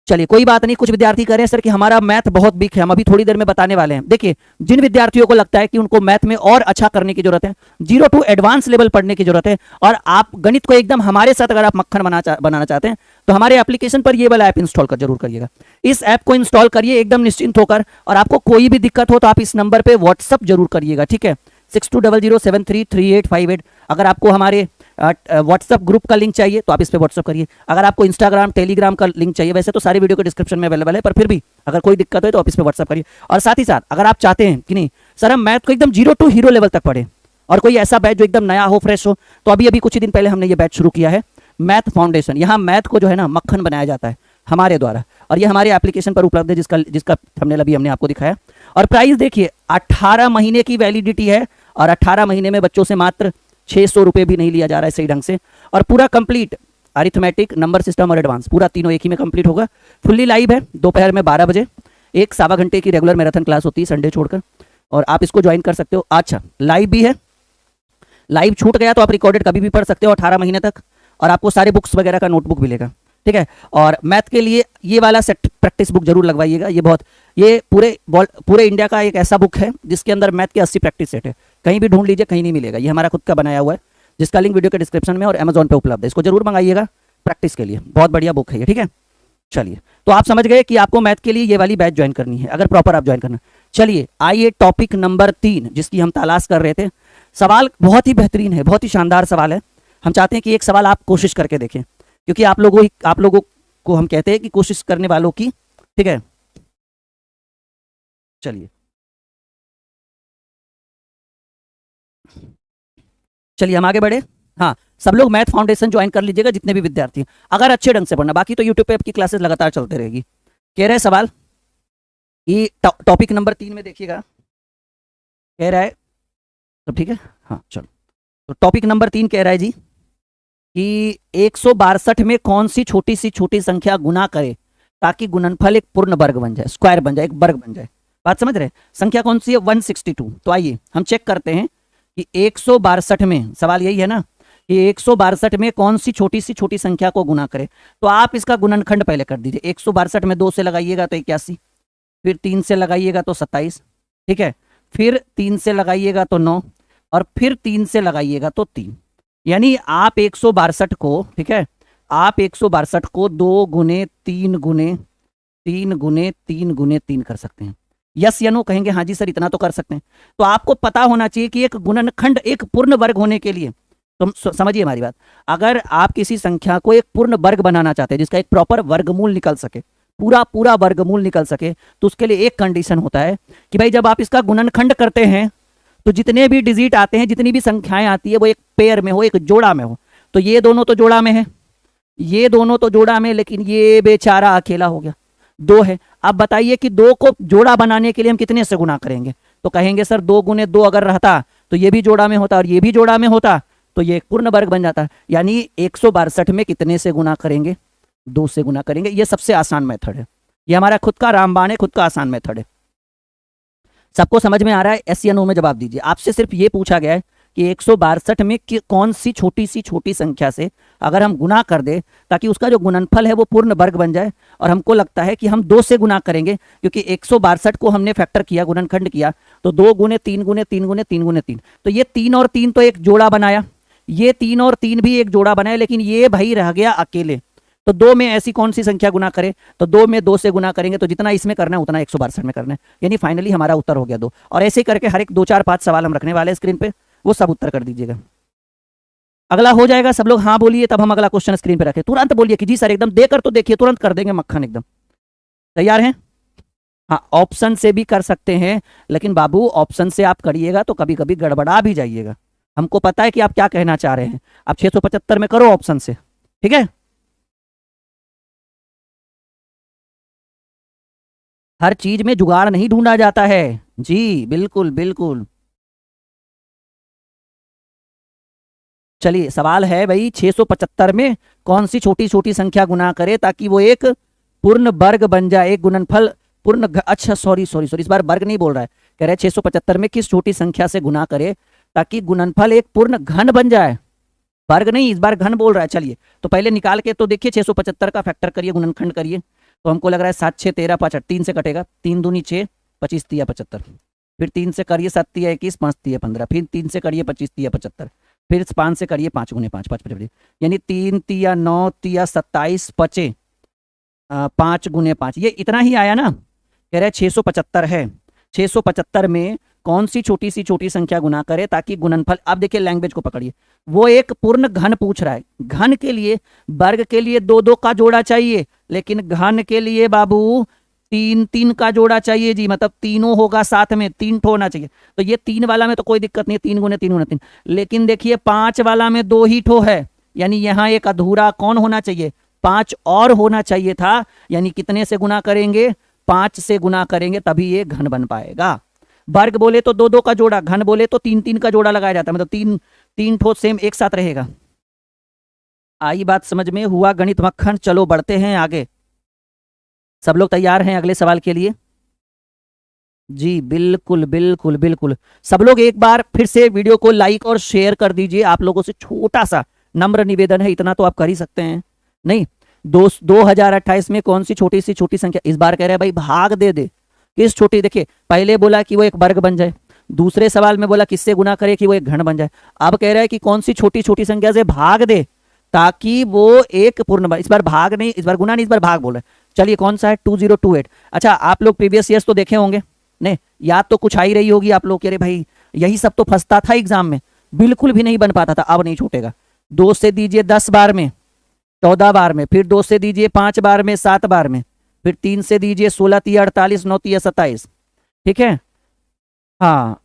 Speaker 1: चलिए कोई बात नहीं, कुछ विद्यार्थी कह रहे हैं सर कि हमारा मैथ बहुत वीक है, हम अभी थोड़ी देर में बताने वाले हैं। देखिए, जिन विद्यार्थियों को लगता है कि उनको मैथ में और अच्छा करने की जरूरत है, 0 to एडवांस लेवल पढ़ने की जरूरत है, और आप गणित को एकदम हमारे साथ अगर आप मक्खन बनाना चाहते हैं, तो हमारे एप्लीकेशन पर ये वाला ऐप इंस्टॉल कर जरूर करिएगा। इस ऐप को इंस्टॉल करिए एकदम निश्चिंत होकर, और आपको कोई भी दिक्कत हो तो आप इस नंबर पर व्हाट्सअप जरूर करिएगा, ठीक है, 6200733858। अगर आपको हमारे व्हाट्सअप ग्रुप का लिंक चाहिए तो आप इस पर व्हाट्सअप करिए। अगर आपको इंस्टाग्राम टेलीग्राम का लिंक चाहिए, वैसे तो सारे वीडियो के डिस्क्रिप्शन में अवेलेबल है, पर फिर भी अगर कोई दिक्कत है तो आप इस पर व्हाट्सअप करिए। और साथ ही साथ अगर आप चाहते हैं कि नहीं सर हम मैथ को एकदम 0 to हीरो लेवल तक पढ़े और कोई ऐसा बैच जो एकदम नया हो, फ्रेश हो, तो अभी अभी कुछ ही दिन पहले हमने ये बैच शुरू किया है, मैथ फाउंडेशन। यहाँ मैथ को जो है ना मक्खन बनाया जाता है हमारे द्वारा, और ये हमारे एप्लीकेशन पर उपलब्ध है, जिसका थंबनेल अभी हमने आपको दिखाया। और प्राइस देखिए 18 महीने की वैलिडिटी है, और 18 महीने में बच्चों से मात्र 600 रुपये भी नहीं लिया जा रहा है सही ढंग से। और पूरा कंप्लीट अरिथमेटिक, नंबर सिस्टम और एडवांस पूरा तीनों एक ही में कंप्लीट होगा। फुल्ली लाइव है, दोपहर में 12 बजे, एक 1.25 घंटे की रेगुलर मैराथन क्लास होती है संडे छोड़कर, और आप इसको ज्वाइन कर सकते हो। अच्छा, लाइव भी है, लाइव छूट गया तो आप रिकॉर्डेड कभी भी पढ़ सकते हो 18 महीने तक, और आपको सारे बुक्स वगैरह का नोटबुक मिलेगा, ठीक है। और मैथ के लिए ये वाला सेट प्रैक्टिस बुक जरूर लगवाइएगा। ये पूरे इंडिया का एक ऐसा बुक है जिसके अंदर मैथ के 80 प्रैक्टिस सेट है, कहीं भी ढूंढ लीजिए कहीं नहीं मिलेगा। ये हमारा खुद का बनाया हुआ है, जिसका लिंक वीडियो के डिस्क्रिप्शन में और अमेजॉन पे उपलब्ध है। इसको जरूर मंगाइएगा प्रैक्टिस के लिए, बहुत बढ़िया बुक है ये, ठीक है। चलिए, तो आप समझ गए कि आपको मैथ के लिए ये वाली बैच ज्वाइन करनी है अगर प्रॉपर आप ज्वाइन करना। चलिए आइए टॉपिक नंबर 3 जिसकी हम तलाश कर रहे थे। सवाल बहुत ही बेहतरीन है, बहुत ही शानदार सवाल है। हम चाहते हैं कि एक सवाल आप कोशिश करके देखें, क्योंकि आप लोगों को हम कहते हैं कि कोशिश करने वालों की, ठीक है। चलिए हम आगे बढ़े। हाँ, सब लोग मैथ फाउंडेशन ज्वाइन कर लीजिएगा जितने भी विद्यार्थी हैं, अगर अच्छे ढंग से पढ़ना। बाकी तो यूट्यूब पे आपकी क्लासेस लगातार चलते रहेगी। कह रहे सवाल ये टॉपिक नंबर 3 में देखिएगा, कह रहा है सब ठीक है। हाँ चलो, तो टॉपिक नंबर 3 कह रहा है जी कि 162 में कौन सी छोटी संख्या गुना करे ताकि गुणनफल एक पूर्ण वर्ग बन जाए, स्क्वायर बन जाए, एक वर्ग बन जाए। बात समझ रहे? संख्या कौन सी है? 162। तो आइए हम चेक करते हैं कि 162 में, सवाल यही है ना कि 162 में कौन सी छोटी संख्या को गुना करे। तो आप इसका गुणनखंड पहले कर दीजिए। 162 में 2 से लगाइएगा तो 81, फिर 3 से लगाइएगा तो 27, ठीक है, फिर 3 से लगाइएगा तो 9, और फिर 3 से लगाइएगा तो 3। यानी आप 162 को, ठीक है, आप 162 को 2 गुने 3 गुने 3 गुने 3 गुने 3 कर सकते हैं। यस या नो कहेंगे? हाँ जी सर इतना तो कर सकते हैं। तो आपको पता होना चाहिए कि एक गुणनखंड एक पूर्ण वर्ग होने के लिए, तो समझिए हमारी बात, अगर आप किसी संख्या को एक पूर्ण वर्ग बनाना चाहते हैं जिसका एक प्रॉपर वर्गमूल निकल सके, पूरा वर्गमूल निकल सके, तो उसके लिए एक कंडीशन होता है कि भाई जब आप इसका गुणनखंड करते हैं तो जितने भी डिजिट आते हैं, जितनी भी संख्याएं आती है, वो एक पेयर में हो, एक जोड़ा में हो। तो ये दोनों तो जोड़ा में है, ये दोनों तो जोड़ा में, लेकिन ये बेचारा अकेला हो गया, 2 है। अब बताइए कि 2 को जोड़ा बनाने के लिए हम कितने से गुना करेंगे? तो कहेंगे सर 2 गुने 2 अगर रहता तो ये भी जोड़ा में होता और ये भी जोड़ा में होता, तो ये एक पूर्ण वर्ग बन जाता। यानी 162 में कितने से गुना करेंगे? 2 से गुना करेंगे। ये सबसे आसान मेथड है, ये हमारा खुद का रामबाण है, खुद का आसान मेथड है। सबको समझ में आ रहा है? एस या नो में जवाब दीजिए। आपसे सिर्फ ये पूछा गया है कि 162 में कौन सी छोटी संख्या से अगर हम गुना कर दे ताकि उसका जो गुणनफल है वो पूर्ण वर्ग बन जाए। और हमको लगता है कि हम 2 से गुना करेंगे, क्योंकि 162 को हमने फैक्टर किया, गुणनखंड किया, तो 2 गुने 3 गुने 3 गुने 3 गुने 3, तो ये 3 और 3 तो एक जोड़ा बनाया, ये 3 और 3 भी एक जोड़ा बनाया, लेकिन ये भाई रह गया अकेले। तो 2 में ऐसी कौन सी संख्या गुना करें? तो 2 में 2 से गुना करेंगे, तो जितना इसमें करना है उतना 162 में करना है। यानी फाइनली हमारा उत्तर हो गया 2। और ऐसे ही करके हर एक 2 4 5 सवाल हम रखने वाले हैं स्क्रीन पे, वो सब उत्तर कर दीजिएगा। अगला हो जाएगा, सब लोग हाँ बोलिए, तब हम अगला क्वेश्चन स्क्रीन पे रखें। तुरंत बोलिए कि जी सर एकदम देकर तो देखिए, तुरंत कर देंगे मक्खन एकदम। तैयार हैं? हाँ, ऑप्शन से भी कर सकते हैं, लेकिन बाबू ऑप्शन से आप करिएगा तो कभी कभी गड़बड़ा भी जाइएगा। हमको पता है कि आप क्या कहना चाह रहे हैं। आप 675 में करो ऑप्शन से, ठीक है। हर चीज में जुगाड़ नहीं ढूंढा जाता है जी, बिल्कुल बिल्कुल। चलिए सवाल है भाई 675 में कौन सी छोटी संख्या गुना करे ताकि वो एक पूर्ण वर्ग बन जाए, एक गुणनफल अच्छा सॉरी इस बार वर्ग नहीं बोल रहा है, कह रहे हैं 675 में किस छोटी संख्या से गुना करे ताकि गुणनफल एक पूर्ण घन बन जाए, वर्ग नहीं, इस बार घन बोल रहा है। चलिए तो पहले निकाल के तो देखिए 675 का फैक्टर करिए, गुणनखंड करिए। तो हमको लग रहा है 7 6 13 5 3 से कटेगा, 3 दूनी 6 25 तिया 75, फिर 3 से करिए 7 तिया 21 5 तिया 15, फिर 3 से करिए 25 तिया 75, फिर 5 से करिए 5 गुने 5 5 55, यानी 3 तिया 9 तिया 27 पचे 5 गुने 5, ये इतना ही आया ना। कह रहे 675 है, 675 में कौन सी छोटी संख्या गुना करे ताकि गुणनफल, अब देखिए लैंग्वेज को पकड़िए, वो एक पूर्ण घन पूछ रहा है। घन के लिए, वर्ग के लिए दो दो का जोड़ा चाहिए, लेकिन घन के लिए बाबू तीन तीन का जोड़ा चाहिए जी, मतलब तीनों होगा साथ में, तीन ठो होना चाहिए। तो ये 3 वाला में तो कोई दिक्कत नहीं, 3 गुने 3 गुने 3, लेकिन देखिए 5 वाला में 2 ही ठो है, यानी यहां एक अधूरा कौन होना चाहिए, 5 और होना चाहिए था। यानी कितने से गुना करेंगे, 5 से गुना करेंगे, तभी ये घन बन पाएगा। वर्ग बोले तो दो दो का जोड़ा, घन बोले तो 3 3 का जोड़ा लगाया जाता है, मतलब तीन तीन ठो सेम एक साथ रहेगा। आई बात समझ में, हुआ गणित मक्खन। चलो बढ़ते हैं आगे। सब लोग तैयार हैं अगले सवाल के लिए? जी बिल्कुल बिल्कुल बिल्कुल। सब लोग एक बार फिर से वीडियो को लाइक और शेयर कर दीजिए। आप लोगों से छोटा सा नम्र निवेदन है, इतना तो आप कर ही सकते हैं। नहीं, 2028 में कौन सी छोटी संख्या, इस बार कह रहे हैं भाई भाग दे दे। किस छोटी, देखिए पहले बोला कि वो एक वर्ग बन जाए, दूसरे सवाल में बोला किससे गुना करे कि वो एक घन बन जाए, अब कह रहा है कि कौन सी छोटी संख्या से भाग दे ताकि वो एक पूर्ण बन। इस बार भाग नहीं, इस बार गुना नहीं, इस बार भाग बोल रहे हैं। चलिए कौन सा है, 2028। अच्छा, आप लोग प्रीवियस ईयर्स तो देखे होंगे, नहीं याद तो कुछ आ ही रही होगी आप लोग, कह रहे भाई यही सब तो फंसता था एग्जाम में, बिल्कुल भी नहीं बन पाता था। अब नहीं छूटेगा। 2 से दीजिए 10 बार में, 14 बार में, फिर 2 से दीजिए 5 बार में, 7 बार में, फिर 3 से दीजिए 16 तिया 48, 9 तिया 27। ठीक है, हाँ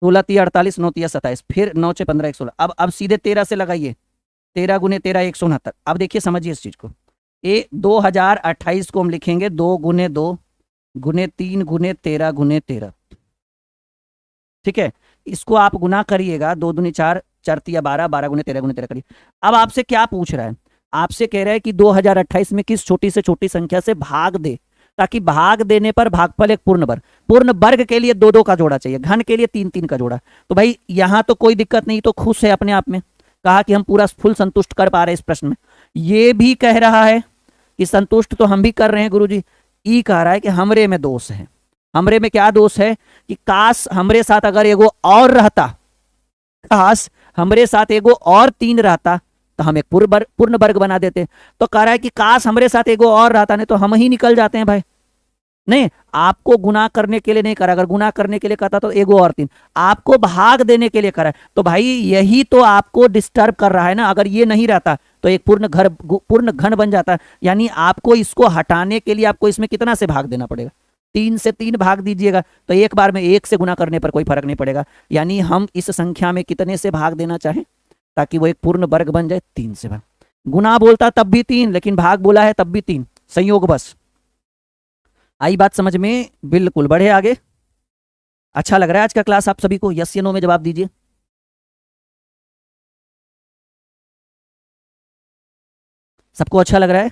Speaker 1: 16 तिया 48, 9 तिया 27, फिर 9 से 15 116। अब सीधे 13 से लगाइए, 13 गुने 13 169। अब देखिए समझिए इस चीज को, ये 2028 को हम लिखेंगे 2 गुने 2 गुने 3 गुने 13 गुने 13। ठीक है, इसको आप गुना करिएगा, 2 दूनी 4, 4 तिया 12, 12 गुने 13 गुने 13 करिए। अब आपसे क्या पूछ रहा है, आपसे कह रहा है कि 2028 में किस छोटी से छोटी संख्या से भाग दे ताकि भाग देने पर भागफल एक पूर्ण वर्ग के लिए 2 2 का जोड़ा चाहिए, घन के लिए 3 3 का जोड़ा। तो भाई यहां तो कोई दिक्कत नहीं, तो खुश है अपने आप में, कहा कि हम पूरा फुल संतुष्ट कर पा रहे हैं इस प्रश्न में। ये भी कह रहा है कि संतुष्ट तो हम भी कर रहे हैं गुरुजी, ई कह रहा है कि हमरे में दोष है। हमरे में क्या दोष है कि काश हमरे साथ अगर एगो और रहता, काश हमरे साथ एगो और 3 रहता तो हम एक पूर्ण वर्ग बना देते। तो कह रहा है कि काश हमरे साथ एगो और रहता, नहीं तो हम ही निकल जाते हैं भाई। नहीं, आपको गुना करने के लिए नहीं करा, अगर गुना करने के लिए कहता तो एगो और 3, आपको भाग देने के लिए करा। तो भाई यही तो आपको डिस्टर्ब कर रहा है ना, अगर ये नहीं रहता तो एक पूर्ण घन बन जाता। यानी आपको इसको हटाने के लिए आपको इसमें कितना से भाग देना पड़ेगा, 3 से 3 भाग दीजिएगा, तो एक बार में 1 से गुना करने पर कोई फर्क नहीं पड़ेगा। यानी हम इस संख्या में कितने से भाग देना चाहें ताकि वो एक पूर्ण वर्ग बन जाए, 3 से भाग। गुना बोलता तब भी 3, लेकिन भाग बोला है तब भी 3, संयोग बस। आई बात समझ में? बिल्कुल, बढ़े आगे। अच्छा लग रहा है आज का क्लास आप सभी को? यस या नो में जवाब दीजिए। सबको अच्छा लग रहा है?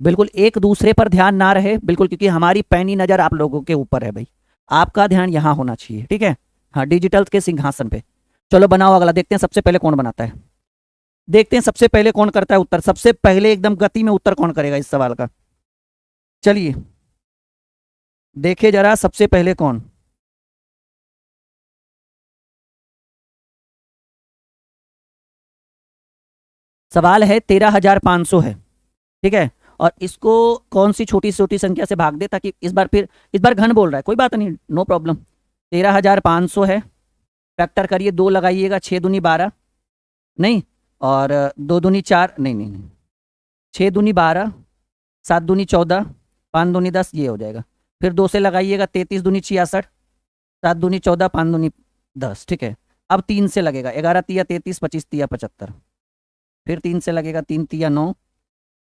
Speaker 1: बिल्कुल, एक दूसरे पर ध्यान ना रहे, बिल्कुल, क्योंकि हमारी पैनी नजर आप लोगों के ऊपर है भाई, आपका ध्यान यहां होना चाहिए। ठीक है, हाँ, डिजिटल के सिंहासन पे। चलो बनाओ अगला, देखते हैं सबसे पहले कौन बनाता है, देखते हैं सबसे पहले कौन करता है उत्तर, सबसे पहले एकदम गति में उत्तर कौन करेगा इस सवाल का। चलिए देखे जरा सबसे पहले कौन। सवाल है 13,500 है, ठीक है, और इसको कौन सी छोटी संख्या से भाग दे ताकि इस बार घन बोल रहा है, कोई बात नहीं, नो प्रॉब्लम। 13,500 है, फैक्टर करिए, 2 लगाइएगा, 6 दूनी 12, नहीं, और 2 दूनी 4, नहीं नहीं नहीं, 6 दूनी 12, 7 दूनी 14, 5 दूनी 10, ये हो जाएगा। फिर 2 से लगाइएगा, 33 दूनी 66, 7 दूनी 14, 5 दूनी 10, ठीक है। अब 3 से लगेगा, 11 तिया 33, 25 तिया 75, फिर 3 से लगेगा, 3 तिया 9,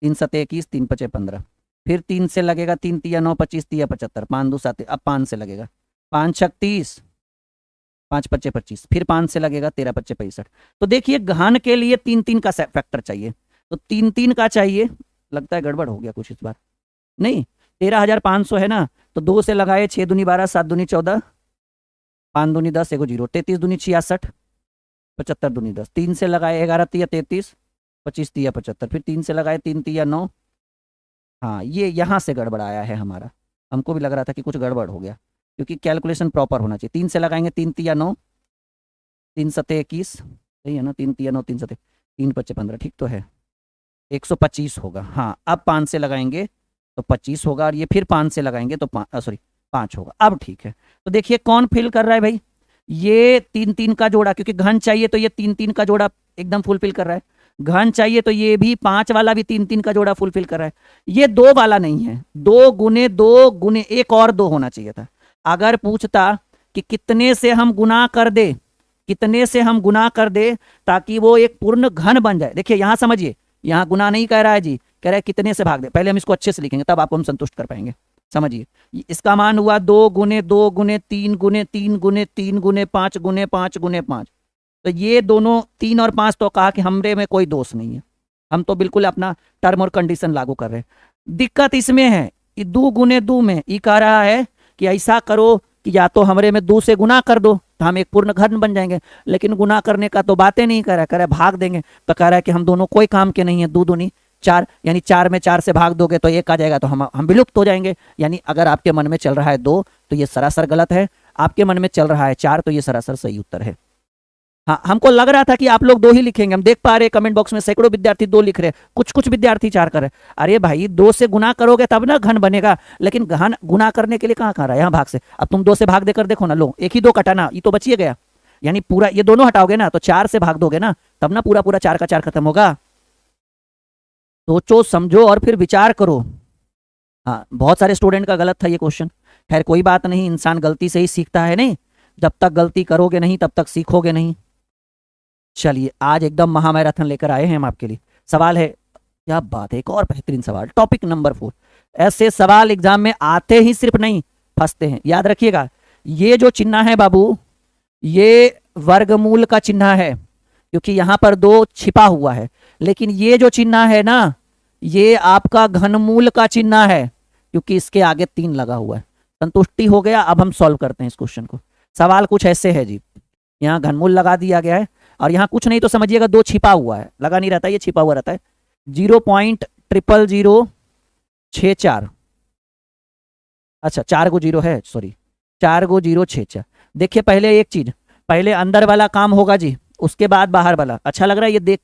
Speaker 1: 3 सते 21, 3 पचे 15, फिर 3 से लगेगा, 3 तिया 9, 25 तिया 75, 5 2 7, अब 5 से लगेगा, 5 छक 30, 5 पच्चे 25, फिर 5 से लगेगा, 13 पच्चे 65। तो देखिए घन के लिए 3 3 का फैक्टर चाहिए, तो 3 3 का चाहिए। लगता है गड़बड़ हो गया कुछ इस बार, नहीं 13,500 है ना, तो 2 से लगाए, 6 दूनी 12, 7 दूनी 14, 5 दूनी 10, एगो 0, 33 दूनी 66, 75 दूनी 10, 3 से लगाए, 11 तिया 33, 25 तिया 75, फिर 3 से लगाए, 3 तिया 9। हाँ, ये यहाँ से गड़बड़ आया है हमारा, हमको भी लग रहा था कि कुछ गड़बड़ हो गया, क्योंकि कैलकुलेशन प्रॉपर होना चाहिए। 3 से लगाएंगे, 3 तिया 9, 3 सते 21, सही है ना, 3 तिया 9, 3 सते 3 पच्चे 15, ठीक तो है, 125 होगा। हाँ, अब 5 से लगाएंगे, तो 25 होगा, और ये फिर 5 से लगाएंगे तो 5 होगा। अब ठीक है, तो देखिए कौन फिल कर रहा है भाई, ये 3 3 का जोड़ा, क्योंकि घन चाहिए तो ये 3 3 का जोड़ा एकदम फुलफिल कर रहा है। घन चाहिए तो ये भी 5 वाला भी 3 3 का जोड़ा फुलफिल कर रहा है। ये 2 वाला नहीं है, 2 गुने 2 गुने एक और 2 होना चाहिए था। अगर पूछता कि कितने से हम गुना कर दे, कितने से हम गुना कर दे ताकि वो एक पूर्ण घन बन जाए। देखिए यहां समझिए, यहां गुना नहीं कह रहा है जी, कह रहा है कितने से भाग दे। पहले हम इसको अच्छे से लिखेंगे तब आपको हम संतुष्ट कर पाएंगे। समझिए, इसका मान हुआ 2 गुने 2 गुने 3 गुने 3 गुने 3 गुने 5 गुने 5 गुने 5। तो ये दोनों 3 और 5 तो कहा कि हमरे में कोई दोष नहीं है, हम तो बिल्कुल अपना टर्म और कंडीशन लागू कर रहे हैं। दिक्कत इसमें है, 2 गुने 2 में ये कह रहा है कि ऐसा करो कि या तो हमरे में 2 से गुना कर दो तो हम एक पूर्ण घन बन जाएंगे, लेकिन गुना करने का तो बातें नहीं कर रहा है, भाग देंगे। तो कह रहा है कि हम दोनों कोई काम के नहीं है, 2 दूनी 4, यानी 4 में 4 से भाग दोगे तो 1 आ जाएगा, तो हम विलुप्त हो जाएंगे। यानी अगर आपके मन में चल रहा है 2 तो ये सरासर गलत है, आपके मन में चल रहा है 4 तो ये सरासर सही उत्तर है। हाँ, हमको लग रहा था कि आप लोग 2 ही लिखेंगे, हम देख पा रहे कमेंट बॉक्स में सैकड़ों विद्यार्थी 2 लिख रहे हैं, कुछ विद्यार्थी 4 कर रहे हैं। अरे भाई 2 से गुना करोगे तब ना घन बनेगा, लेकिन घन गुना करने के लिए कहाँ कह रहा है, यहाँ भाग से। अब तुम 2 से भाग देकर देखो ना, लो एक ही 2 कटा ना, ये तो बचिए गया, यानी पूरा ये दोनों हटाओगे ना तो 4 से भाग दोगे ना, तब ना पूरा 4 का 4 खत्म होगा। सोचो समझो और फिर विचार करो। हाँ, बहुत सारे स्टूडेंट का गलत था ये क्वेश्चन। खैर कोई बात नहीं, इंसान गलती से ही सीखता है, नहीं जब तक गलती करोगे नहीं तब तक सीखोगे नहीं। चलिए आज एकदम महामैराथन लेकर आए हैं हम आपके लिए। सवाल है, क्या बात है, एक और बेहतरीन सवाल, टॉपिक नंबर 4। ऐसे सवाल एग्जाम में आते ही सिर्फ नहीं, फंसते हैं। याद रखिएगा, ये जो चिन्ह है बाबू, ये वर्गमूल का चिन्ह है, क्योंकि यहां पर 2 छिपा हुआ है। लेकिन ये जो चिन्ह है ना, ये आपका घनमूल का चिन्ह है, क्योंकि इसके आगे 3 लगा हुआ है। संतुष्टि हो गया। अब हम सॉल्व करते हैं इस क्वेश्चन को। सवाल कुछ ऐसे है जी, यहाँ घनमूल लगा दिया गया है और यहाँ कुछ नहीं तो समझिएगा 2 छिपा हुआ है, लगा नहीं रहता, ये छिपा हुआ रहता है। 0.00064, अच्छा 4 को 0 है, सॉरी 4 को 0 6 4। देखिए पहले एक चीज, पहले अंदर वाला काम होगा जी, उसके बाद बाहर वाला। अच्छा लग रहा है ये देख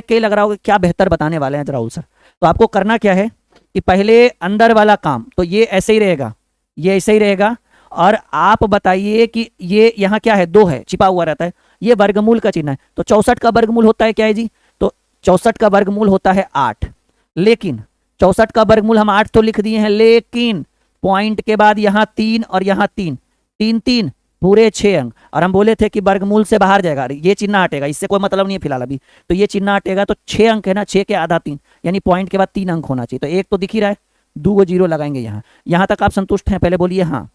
Speaker 1: के ही लग रहा होगा क्या बेहतर बताने वाले हैं राहुल सर। तो आपको करना क्या है कि पहले अंदर वाला काम, तो ये ऐसे ही रहेगा, ये ऐसे ही रहेगा, और आप बताइए कि ये यहाँ क्या है, 2 है, छिपा हुआ रहता है, ये वर्गमूल का चिन्ह है। तो 64 का वर्गमूल होता है क्या है जी, तो 64 का वर्गमूल होता है 8। लेकिन 64 का वर्गमूल हम 8 तो लिख दिए हैं, लेकिन पॉइंट के बाद यहाँ 3 और यहाँ 3, 3 3 पूरे 6 अंक। और हम बोले थे कि वर्गमूल से बाहर जाएगा, ये चिन्ह हटेगा, इससे कोई मतलब नहीं है फिलहाल अभी, तो ये चिन्ह हटेगा तो 6 अंक है ना, 6 के आधा 3, यानी पॉइंट के बाद 3 अंक होना चाहिए। तो एक तो दिख ही रहा है, 2 को 0 लगाएंगे यहाँ। यहाँ तक आप संतुष्ट हैं? पहले बोलिए हाँ,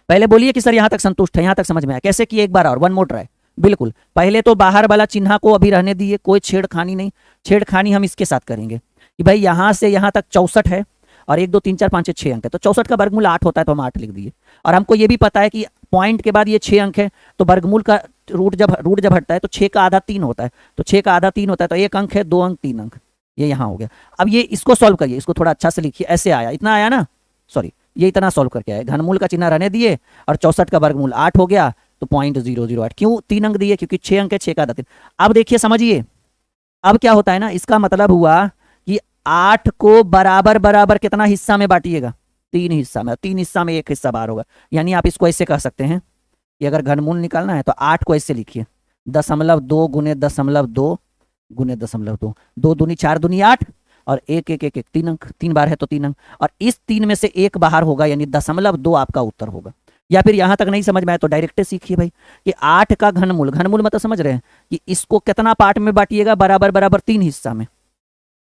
Speaker 1: पहले बोलिए कि सर यहाँ तक संतुष्ट है, यहाँ तक समझ में आया। कैसे किए, एक बार और, 1 मोर ट्राई। बिल्कुल, पहले तो बाहर वाला चिन्ह को अभी रहने दिए, कोई छेड़खानी नहीं। छेड़खानी हम इसके साथ करेंगे कि भाई यहाँ से यहाँ तक 64 है और 1 2 3 4 5 6 अंक है, तो 64 का वर्गमूल 8 होता है, तो हम 8 लिख दिए। और हमको ये भी पता है कि पॉइंट के बाद ये 6 अंक है, तो वर्गमूल का रूट जब हटता है तो 6 का आधा 3 होता है, तो 6 का आधा 3 होता है, तो 1 अंक है, 2 अंक 3 अंक, ये यहाँ हो गया। अब ये इसको सॉल्व करिए, इसको थोड़ा अच्छा से लिखिए। ऐसे आया, इतना आया ना, सॉरी ये इतना सॉल्व करके आया। घनमूल का चिन्ह रहने दिए और 64 का वर्गमूल 8 हो गया, तो 0.008। क्यों 3 अंक दिए, क्योंकि 6 अंक है, 6 का आधा 3। अब देखिए समझिए, अब क्या होता है ना, इसका मतलब हुआ कि 8 को बराबर बराबर कितना हिस्सा में बांटिएगा, 3 हिस्सा में, 3 हिस्सा में 1 हिस्सा बाहर होगा। यानी आप इसको ऐसे कह सकते हैं कि अगर घनमूल निकालना है तो 8 को ऐसे लिखिए, 0.2 गुने 0.2 गुने 0.2, 2 दूनी 4 दूनी 8 और 1 1 1 1 3 अंक, 3 बार है तो 3 अंक, और इस 3 में से 1 बाहर होगा, यानी 0.2 आपका उत्तर होगा। या फिर यहां तक नहीं समझ में आया तो डायरेक्ट सीखिए भाई कि 8 का घनमूल, घनमूल मतलब समझ रहे हैं कि इसको कितना पार्ट में बांटिएगा, बराबर बराबर 3 हिस्सा में।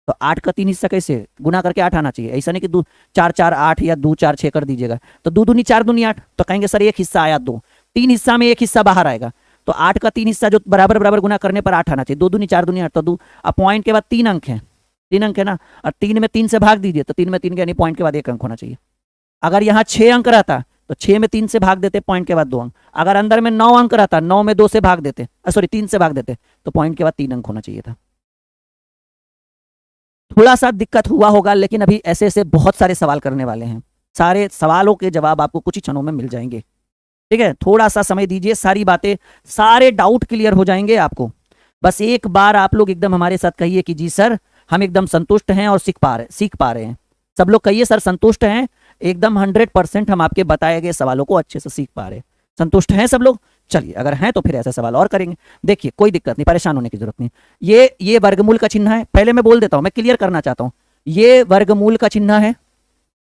Speaker 1: तो 8 का 3 हिस्सा कैसे, गुना करके 8 आना चाहिए, ऐसा नहीं कि 2 4 4 8 या 2 4 6 कर दीजिएगा। तो 2 दूनी 4 दूनी 8, तो कहेंगे सर 1 हिस्सा आया 2, 3 हिस्सा में 1 हिस्सा बाहर आएगा, तो 8 का 3 हिस्सा जो बराबर बराबर गुना करने पर 8 आना चाहिए। 2 दूनी 4 दूनी 8, तो 2, अब पॉइंट के बाद 3 अंक है, 3 अंक है ना, और 3 में 3 से भाग दीजिए, तो 3 में 3 यानी पॉइंट के बाद 1 अंक होना चाहिए। अगर यहाँ 6 अंक रहता तो 6 में 3 से भाग देते, पॉइंट के बाद 2 अंक। अगर अंदर में 9 अंक रहता, 9 में 2 से भाग देते, सॉरी 3 से भाग देते, तो पॉइंट के बाद 3 अंक होना चाहिए था। थोड़ा सा दिक्कत हुआ होगा, लेकिन अभी ऐसे ऐसे बहुत सारे सवाल करने वाले हैं, सारे सवालों के जवाब आपको कुछ ही क्षणों में मिल जाएंगे। ठीक है, थोड़ा सा समय दीजिए, सारी बातें, सारे डाउट क्लियर हो जाएंगे आपको। बस एक बार आप लोग एकदम हमारे साथ कहिए कि जी सर हम एकदम संतुष्ट हैं और सीख पा रहे हैं। सब लोग कहिए सर संतुष्ट हैं? एकदम 100% हम आपके बताए गए सवालों को अच्छे से सीख पा रहे हैं। संतुष्ट हैं सब लोग? चलिए, अगर हैं तो फिर ऐसे सवाल और करेंगे। देखिए, कोई दिक्कत नहीं, परेशान होने की जरूरत नहीं। ये वर्गमूल का चिन्ह है, पहले मैं बोल देता हूं, मैं क्लियर करना चाहता हूं। ये वर्गमूल का चिन्ह है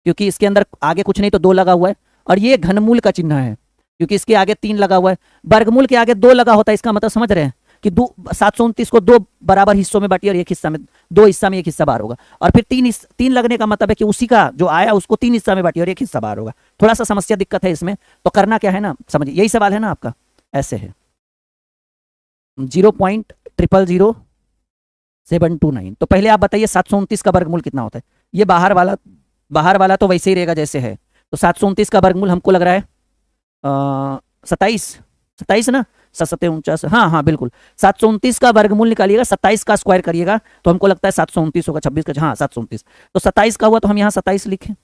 Speaker 1: क्योंकि इसके अंदर आगे कुछ नहीं तो 2 लगा हुआ है, और ये घनमूल का चिन्ह है क्योंकि इसके आगे 3 लगा हुआ है। वर्गमूल के आगे 2 लगा होता है, इसका मतलब समझ रहे हैं कि 729 को 2 बराबर हिस्सों में बांटिए और एक हिस्सा में, 2 हिस्सा में एक हिस्सा बाहर होगा। और फिर 3 लगने का मतलब है कि उसी का जो आया उसको 3 हिस्सा में बांटिए और एक हिस्सा बाहर होगा। थोड़ा सा समस्या दिक्कत है इसमें, तो करना क्या है ना, समझिए, यही सवाल है ना आपका। ऐसे है 0.000729। तो पहले आप बताइए 729 का वर्गमूल कितना होता है? ये बाहर वाला तो वैसे ही रहेगा जैसे है। तो 729 का वर्गमूल हमको लग रहा है 27 ना, 749, हाँ हाँ बिल्कुल। 729 का वर्गमूल निकालिएगा, 27 का स्क्वायर करिएगा तो हमको लगता है 729 होगा। 26 का, हाँ 729, तो 27 का हुआ तो हम यहाँ 27 लिखें।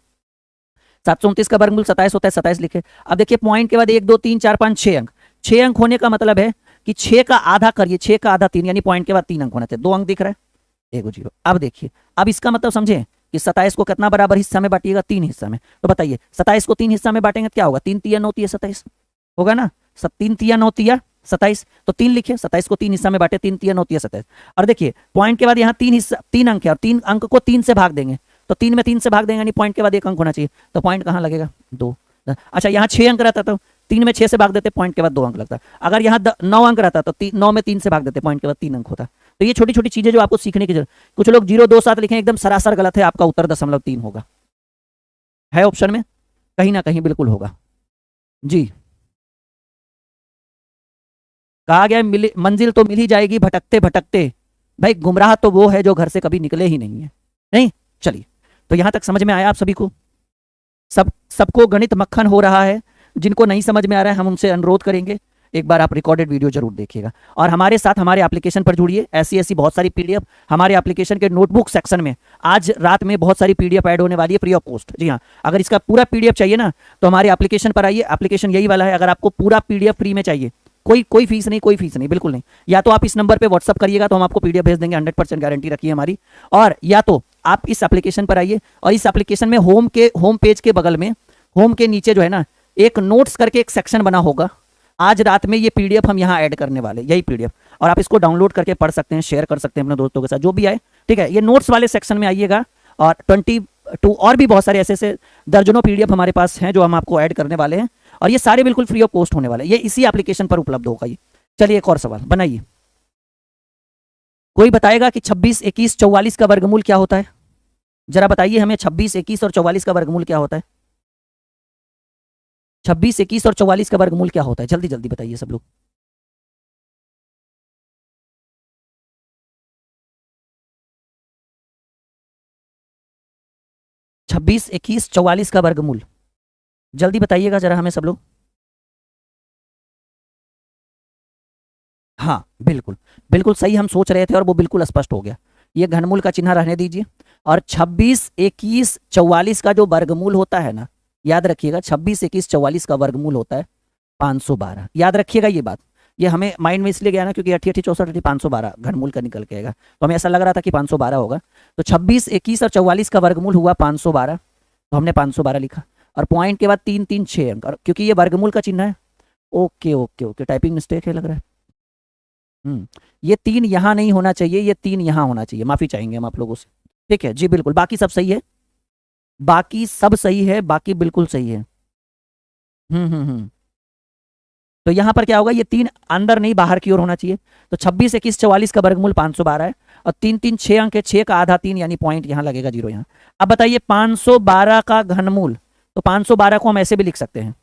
Speaker 1: 729 का वर्गमूल 27 होता है, 27 लिखे। अब देखिए पॉइंट के बाद 1 2 3 4 5 6 अंक। 6 अंक होने का मतलब है कि 6 का आधा करिए, 6 का आधा 3, यानी पॉइंट के बाद 3 अंक होना चाहिए। 2 अंक दिख रहा है, 1 0। अब देखिए, अब इसका मतलब समझे कि 27 को कितना बराबर हिस्सा में बांटिएगा? 3 हिस्सा में। तो बताइए 27 को 3 हिस्सा में बांटेंगे तो क्या होगा? 3 तिया 9 तिया 27 होगा ना। 3 तिया 9 तिया 27, तो 3 लिखे। 27 को 3 हिस्सा में बांटे, 3 तिया 9 तिया 27। और देखिए पॉइंट के बाद यहाँ 3 अंक है, और 3 अंक को 3 से भाग देंगे, तो 3 में 3 से भाग देंगे यानी पॉइंट के बाद 1 अंक होना चाहिए। तो पॉइंट कहाँ लगेगा? 2। अच्छा, यहाँ 6 अंक रहता तो 3 में 6 से भाग देते, पॉइंट के बाद 2 अंक लगता। अगर यहाँ 9 अंक रहता तो 9 में 3 से भाग देते, पॉइंट के बाद 3 अंक होता। तो ये छोटी छोटी चीजें जो आपको सीखने की जरूरत। कुछ लोग 027 लिखें, एकदम सरासर गलत है, आपका उत्तर 0.3 होगा। है ऑप्शन में कहीं ना कहीं, बिल्कुल होगा जी। कहा गया मंजिल तो मिल ही जाएगी भटकते भटकते। भाई गुमराह तो वो है जो घर से कभी निकले ही नहीं है। नहीं, चलिए, तो यहां तक समझ में आया आप सभी को? सबको गणित मक्खन हो रहा है? जिनको नहीं समझ में आ रहा है हम उनसे अनुरोध करेंगे एक बार आप रिकॉर्डेड वीडियो जरूर देखिएगा, और हमारे साथ हमारे एप्लीकेशन पर जुड़िए। ऐसी ऐसी बहुत सारी पीडीएफ हमारे एप्लीकेशन के नोटबुक सेक्शन में आज रात में बहुत सारी पीडीएफ ऐड होने वाली है फ्री ऑफ कॉस्ट। जी हाँ, अगर इसका पूरा पीडीएफ चाहिए ना तो हमारे एप्लीकेशन पर आइए। एप्लीकेशन यही वाला है, अगर आपको पूरा पीडीएफ फ्री में चाहिए, कोई फीस नहीं, कोई फीस नहीं, बिल्कुल नहीं। या तो आप इस नंबर पे व्हाट्सअप करिएगा तो हम आपको पीडीएफ भेज देंगे, 100% गारंटी रखिए हमारी। और या तो आप इस एप्लीकेशन पर आइए, और इस एप्लीकेशन में होम पेज के बगल में, होम के नीचे जो है ना, एक नोट्स करके एक सेक्शन बना होगा। आज रात में ये पीडीएफ हम यहाँ ऐड करने वाले, यही पीडीएफ, और आप इसको डाउनलोड करके पढ़ सकते हैं, शेयर कर सकते हैं अपने दोस्तों के साथ, जो भी आए। ठीक है, ये नोट्स वाले सेक्शन में आइएगा, और 22 और भी बहुत सारे ऐसे दर्जनों पीडीएफ हमारे पास हैं जो हम आपको ऐड करने वाले हैं, और ये सारे बिल्कुल फ्री ऑफ कॉस्ट होने वाले हैं। ये इसी एप्लीकेशन पर उपलब्ध होगा ये। चलिए एक और सवाल बनाइए। कोई बताएगा कि 26, 21, 44 का वर्गमूल क्या होता है? जरा बताइए हमें, 26, 21 और 44 का वर्गमूल क्या होता है? 26, 21 और 44 का वर्गमूल क्या होता है? जल्दी जल्दी बताइए सब लोग। छब्बीस, 21, 44 का वर्गमूल जल्दी बताइएगा जरा हमें सब लोग। हाँ बिल्कुल, बिल्कुल सही हम सोच रहे थे और वो बिल्कुल स्पष्ट हो गया। ये घनमूल का चिन्ह रहने दीजिए। और 26, 21, 44 का जो वर्गमूल होता है ना, याद रखिएगा, 26, 21, 44 का वर्गमूल होता है 512। याद रखिएगा ये बात। ये हमें माइंड में इसलिए गया ना क्योंकि 88, 64, 512 घनमूल का निकल के आएगा, तो हमें ऐसा लग रहा था कि 512 होगा। तो 26, 21 और 44 का वर्गमूल हुआ 512, तो हमने 512 लिखा। और पॉइंट के बाद 3 3 6 अंक, और क्योंकि ये वर्गमूल का चिन्ह है। Okay okay okay, typing mistake है लग रहा है। ये 3 यहाँ नहीं होना चाहिए, ये 3 यहाँ होना चाहिए। माफी चाहेंगे हम आप लोगों से। ठीक है जी, बिल्कुल, बाकी सब सही है, बाकी सब सही है, बाकी बिल्कुल सही है। हम्म। तो यहां पर क्या होगा, ये 3 अंदर नहीं बाहर की ओर होना चाहिए। तो 26, 21, 44 का वर्गमूल 512 है, और 3 3 6 अंक है, 6 का आधा 3, यानी पॉइंट यहां लगेगा 0 यहाँ। अब बताइए 512 का घनमूल, तो 512 को हम ऐसे भी लिख सकते हैं।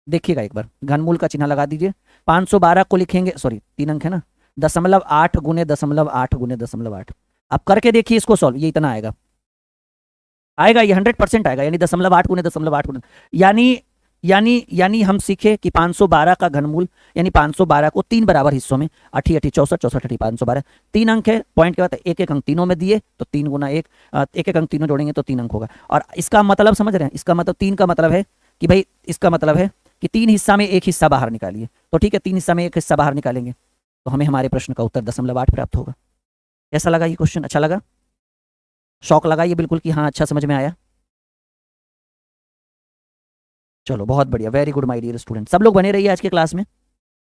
Speaker 1: देखिएगा एक बार, घनमूल का चिन्ह लगा दीजिए। 512 को लिखेंगे, सॉरी 3 अंक है ना, 0.8 गुने 0.8 गुने 0.8। आप करके देखिए इसको सॉल्व, ये इतना आएगा, ये 100% आएगा, यानी 0.8 गुने 0.8 गुने, यानी हम सीखे कि 512 का घनमूल, यानी 512 को 3 बराबर हिस्सों में, 80 80 64 64 80 512, 3 अंक है, पॉइंट के बाद एक एक अंक तीनों में दिए तो 3 गुना 1, एक एक अंक तीनों जोड़ेंगे तो 3 अंक होगा। और इसका मतलब समझ रहे हैं, इसका मतलब 3 का मतलब है कि भाई, इसका मतलब है कि 3 हिस्सा में एक हिस्सा बाहर निकालिए। तो ठीक है, 3 हिस्सा में एक हिस्सा बाहर निकालेंगे तो हमें हमारे प्रश्न का उत्तर 0.8 प्राप्त होगा। कैसा लगा ये क्वेश्चन? अच्छा लगा? शौक लगाइए बिल्कुल कि हाँ अच्छा समझ में आया। चलो बहुत बढ़िया, very good my dear student, सब लोग बने रहिए आज के क्लास में।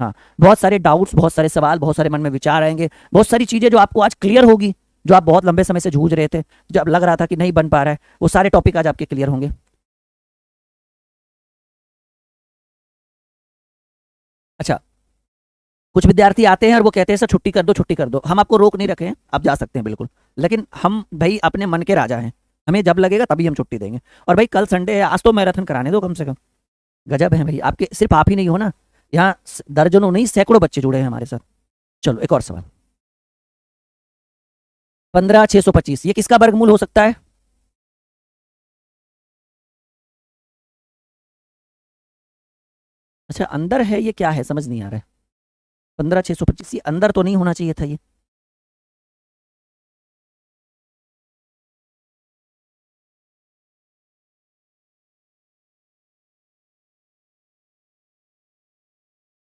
Speaker 1: हाँ, बहुत सारे डाउट्स, बहुत सारे सवाल, बहुत सारे मन में विचार आएंगे, बहुत सारी चीजें जो आपको आज क्लियर होगी, जो आप बहुत लंबे समय से जूझ रहे थे, जब लग रहा था कि नहीं बन पा रहा है, वो सारे टॉपिक आज आपके क्लियर होंगे। अच्छा, कुछ विद्यार्थी आते हैं और वो कहते हैं सर छुट्टी कर दो, छुट्टी कर दो। हम आपको रोक नहीं रखे हैं, आप जा सकते हैं बिल्कुल, लेकिन हम भाई अपने मन के राजा हैं, हमें जब लगेगा तभी हम छुट्टी देंगे। और भाई कल संडे है, आज तो मैराथन कराने दो कम से कम। गजब है भाई, आपके सिर्फ आप ही नहीं हो ना, यहाँ दर्जनों नहीं सैकड़ों बच्चे जुड़े हैं हमारे साथ। चलो एक और सवाल, 15,625 ये किसका वर्गमूल हो सकता है? अच्छा अंदर है, ये क्या है समझ नहीं आ रहा है। 15,625 ये अंदर तो नहीं होना चाहिए था ये।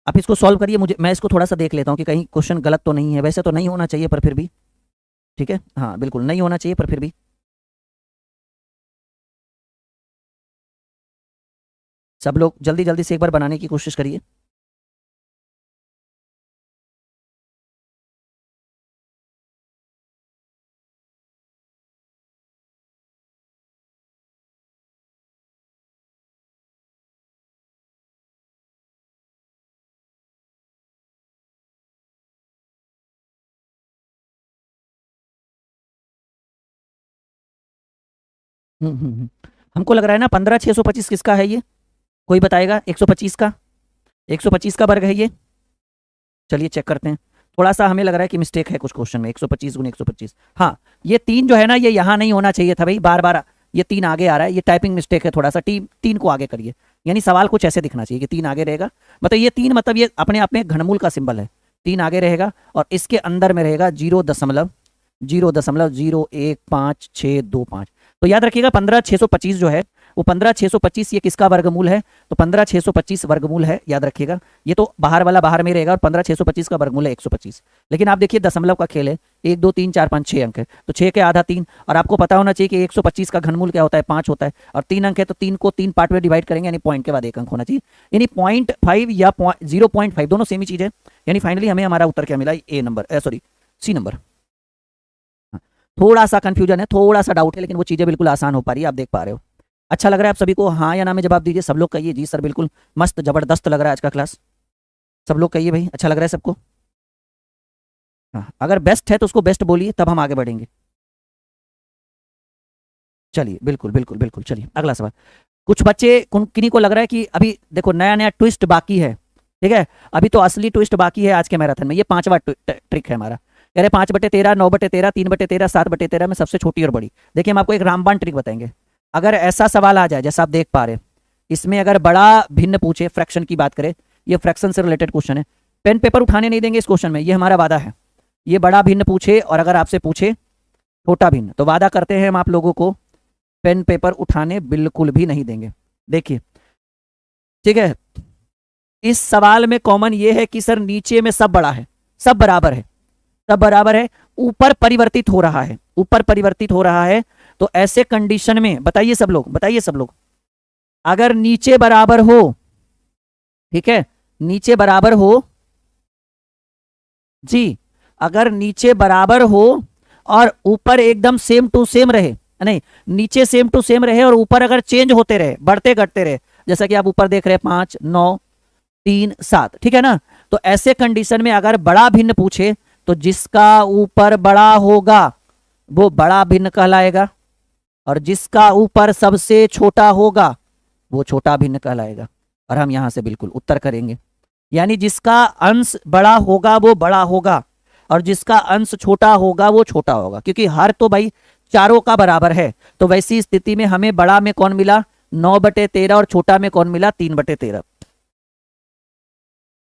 Speaker 1: आप इसको सॉल्व करिए, मुझे मैं इसको थोड़ा सा देख लेता हूँ कि कहीं क्वेश्चन गलत तो नहीं है। वैसे तो नहीं होना चाहिए पर फिर भी, ठीक है, हाँ बिल्कुल नहीं होना चाहिए पर फिर भी। सब लोग जल्दी जल्दी से एक बार बनाने की कोशिश करिए। हमको लग रहा है ना 15,625 किसका है ये, कोई बताएगा? 125 का, 125 का वर्ग है ये। चलिए चेक करते हैं, थोड़ा सा हमें लग रहा है कि मिस्टेक है कुछ क्वेश्चन में। 125 गुने 125, हाँ ये 3 जो है ना, ये यहाँ नहीं होना चाहिए था भाई, बार बार ये 3 आगे आ रहा है, ये टाइपिंग मिस्टेक है थोड़ा सा। 3 को आगे करिए, यानी सवाल कुछ ऐसे दिखना चाहिए कि 3 आगे रहेगा, मतलब ये 3 मतलब ये अपने आप में घनमूल का सिंबल है। 3 आगे रहेगा और इसके अंदर में रहेगा 0.0015625। तो याद रखिएगा 15,625 जो है वो 15,625 ये किसका वर्गमूल है? तो 15,625 वर्गमूल है, याद रखिएगा। ये तो बाहर वाला बाहर में रहेगा और 15,625 का वर्गमूल है 125। लेकिन आप देखिए दशमलव का खेल है, 1 2 3 4 5 6 अंक है, तो 6 के आधा 3। और आपको पता होना चाहिए कि 125 का घनमूल क्या होता है, 5 होता है, और 3 अंक है तो 3 को 3 पार्ट में डिवाइड करेंगे, यानी पॉइंट के बाद 1 अंक होना चाहिए। यानी 0.5 या 0.5 दोनों सेम ही चीज है। यानी फाइनली हमें हमारा उत्तर क्या मिला? ए नंबर, सॉरी सी नंबर। थोड़ा सा कंफ्यूजन है, थोड़ा सा डाउट है, लेकिन वो चीजें बिल्कुल आसान हो पा रही है, आप देख पा रहे हो। अच्छा लग रहा है आप सभी को? हाँ या ना में जवाब दीजिए, सब लोग कहिए जी सर बिल्कुल मस्त जबरदस्त लग रहा है आज का क्लास। सब लोग कहिए भाई अच्छा लग रहा है सबको। हाँ अगर बेस्ट है तो उसको बेस्ट बोलिए, तब हम आगे बढ़ेंगे। चलिए बिल्कुल बिल्कुल बिल्कुल, चलिए अगला सवाल। कुछ बच्चे किन्हीं को लग रहा है कि अभी देखो नया नया ट्विस्ट बाकी है, ठीक है, अभी तो असली ट्विस्ट बाकी है आज के मैराथन में। ये 5वां ट्रिक है हमारा। कह रहे 5/13, 9/13, 3/13, 7/13 में सबसे छोटी और बड़ी। देखिए हम आपको एक रामबाण ट्रिक बताएंगे। अगर ऐसा सवाल आ जाए जैसा आप देख पा रहे हैं, इसमें अगर बड़ा भिन्न पूछे, फ्रैक्शन की बात करें, ये फ्रैक्शन से रिलेटेड क्वेश्चन है, पेन पेपर उठाने नहीं देंगे इस क्वेश्चन में, ये हमारा वादा है। ये बड़ा भिन्न पूछे और अगर आपसे पूछे छोटा भिन्न, तो वादा करते हैं हम आप लोगों को पेन पेपर उठाने बिल्कुल भी नहीं देंगे। देखिए ठीक है, इस सवाल में कॉमन ये है कि सर नीचे में सब बड़ा है, सब बराबर है, सब बराबर है, ऊपर परिवर्तित हो रहा है, ऊपर परिवर्तित हो रहा है। तो ऐसे कंडीशन में बताइए सब लोग, बताइए सब लोग, अगर नीचे बराबर हो, ठीक है, नीचे बराबर हो जी, अगर नीचे बराबर हो और ऊपर एकदम सेम टू सेम रहे, नहीं नीचे सेम टू सेम रहे और ऊपर अगर चेंज होते रहे, बढ़ते घटते रहे, जैसा कि आप ऊपर देख रहे हैं 5 9 3 7, ठीक है ना। तो ऐसे कंडीशन में अगर बड़ा भिन्न पूछे तो जिसका ऊपर बड़ा होगा वो बड़ा भिन्न कहलाएगा, और जिसका ऊपर सबसे छोटा होगा वो छोटा भिन्न कहलाएगा। और हम यहां से बिल्कुल उत्तर करेंगे, यानी जिसका अंश बड़ा होगा वो बड़ा होगा और जिसका अंश छोटा होगा वो छोटा होगा, क्योंकि हर तो भाई चारों का बराबर है। तो वैसी स्थिति में हमें बड़ा में कौन मिला? 9/13, और छोटा में कौन मिला? 3/13।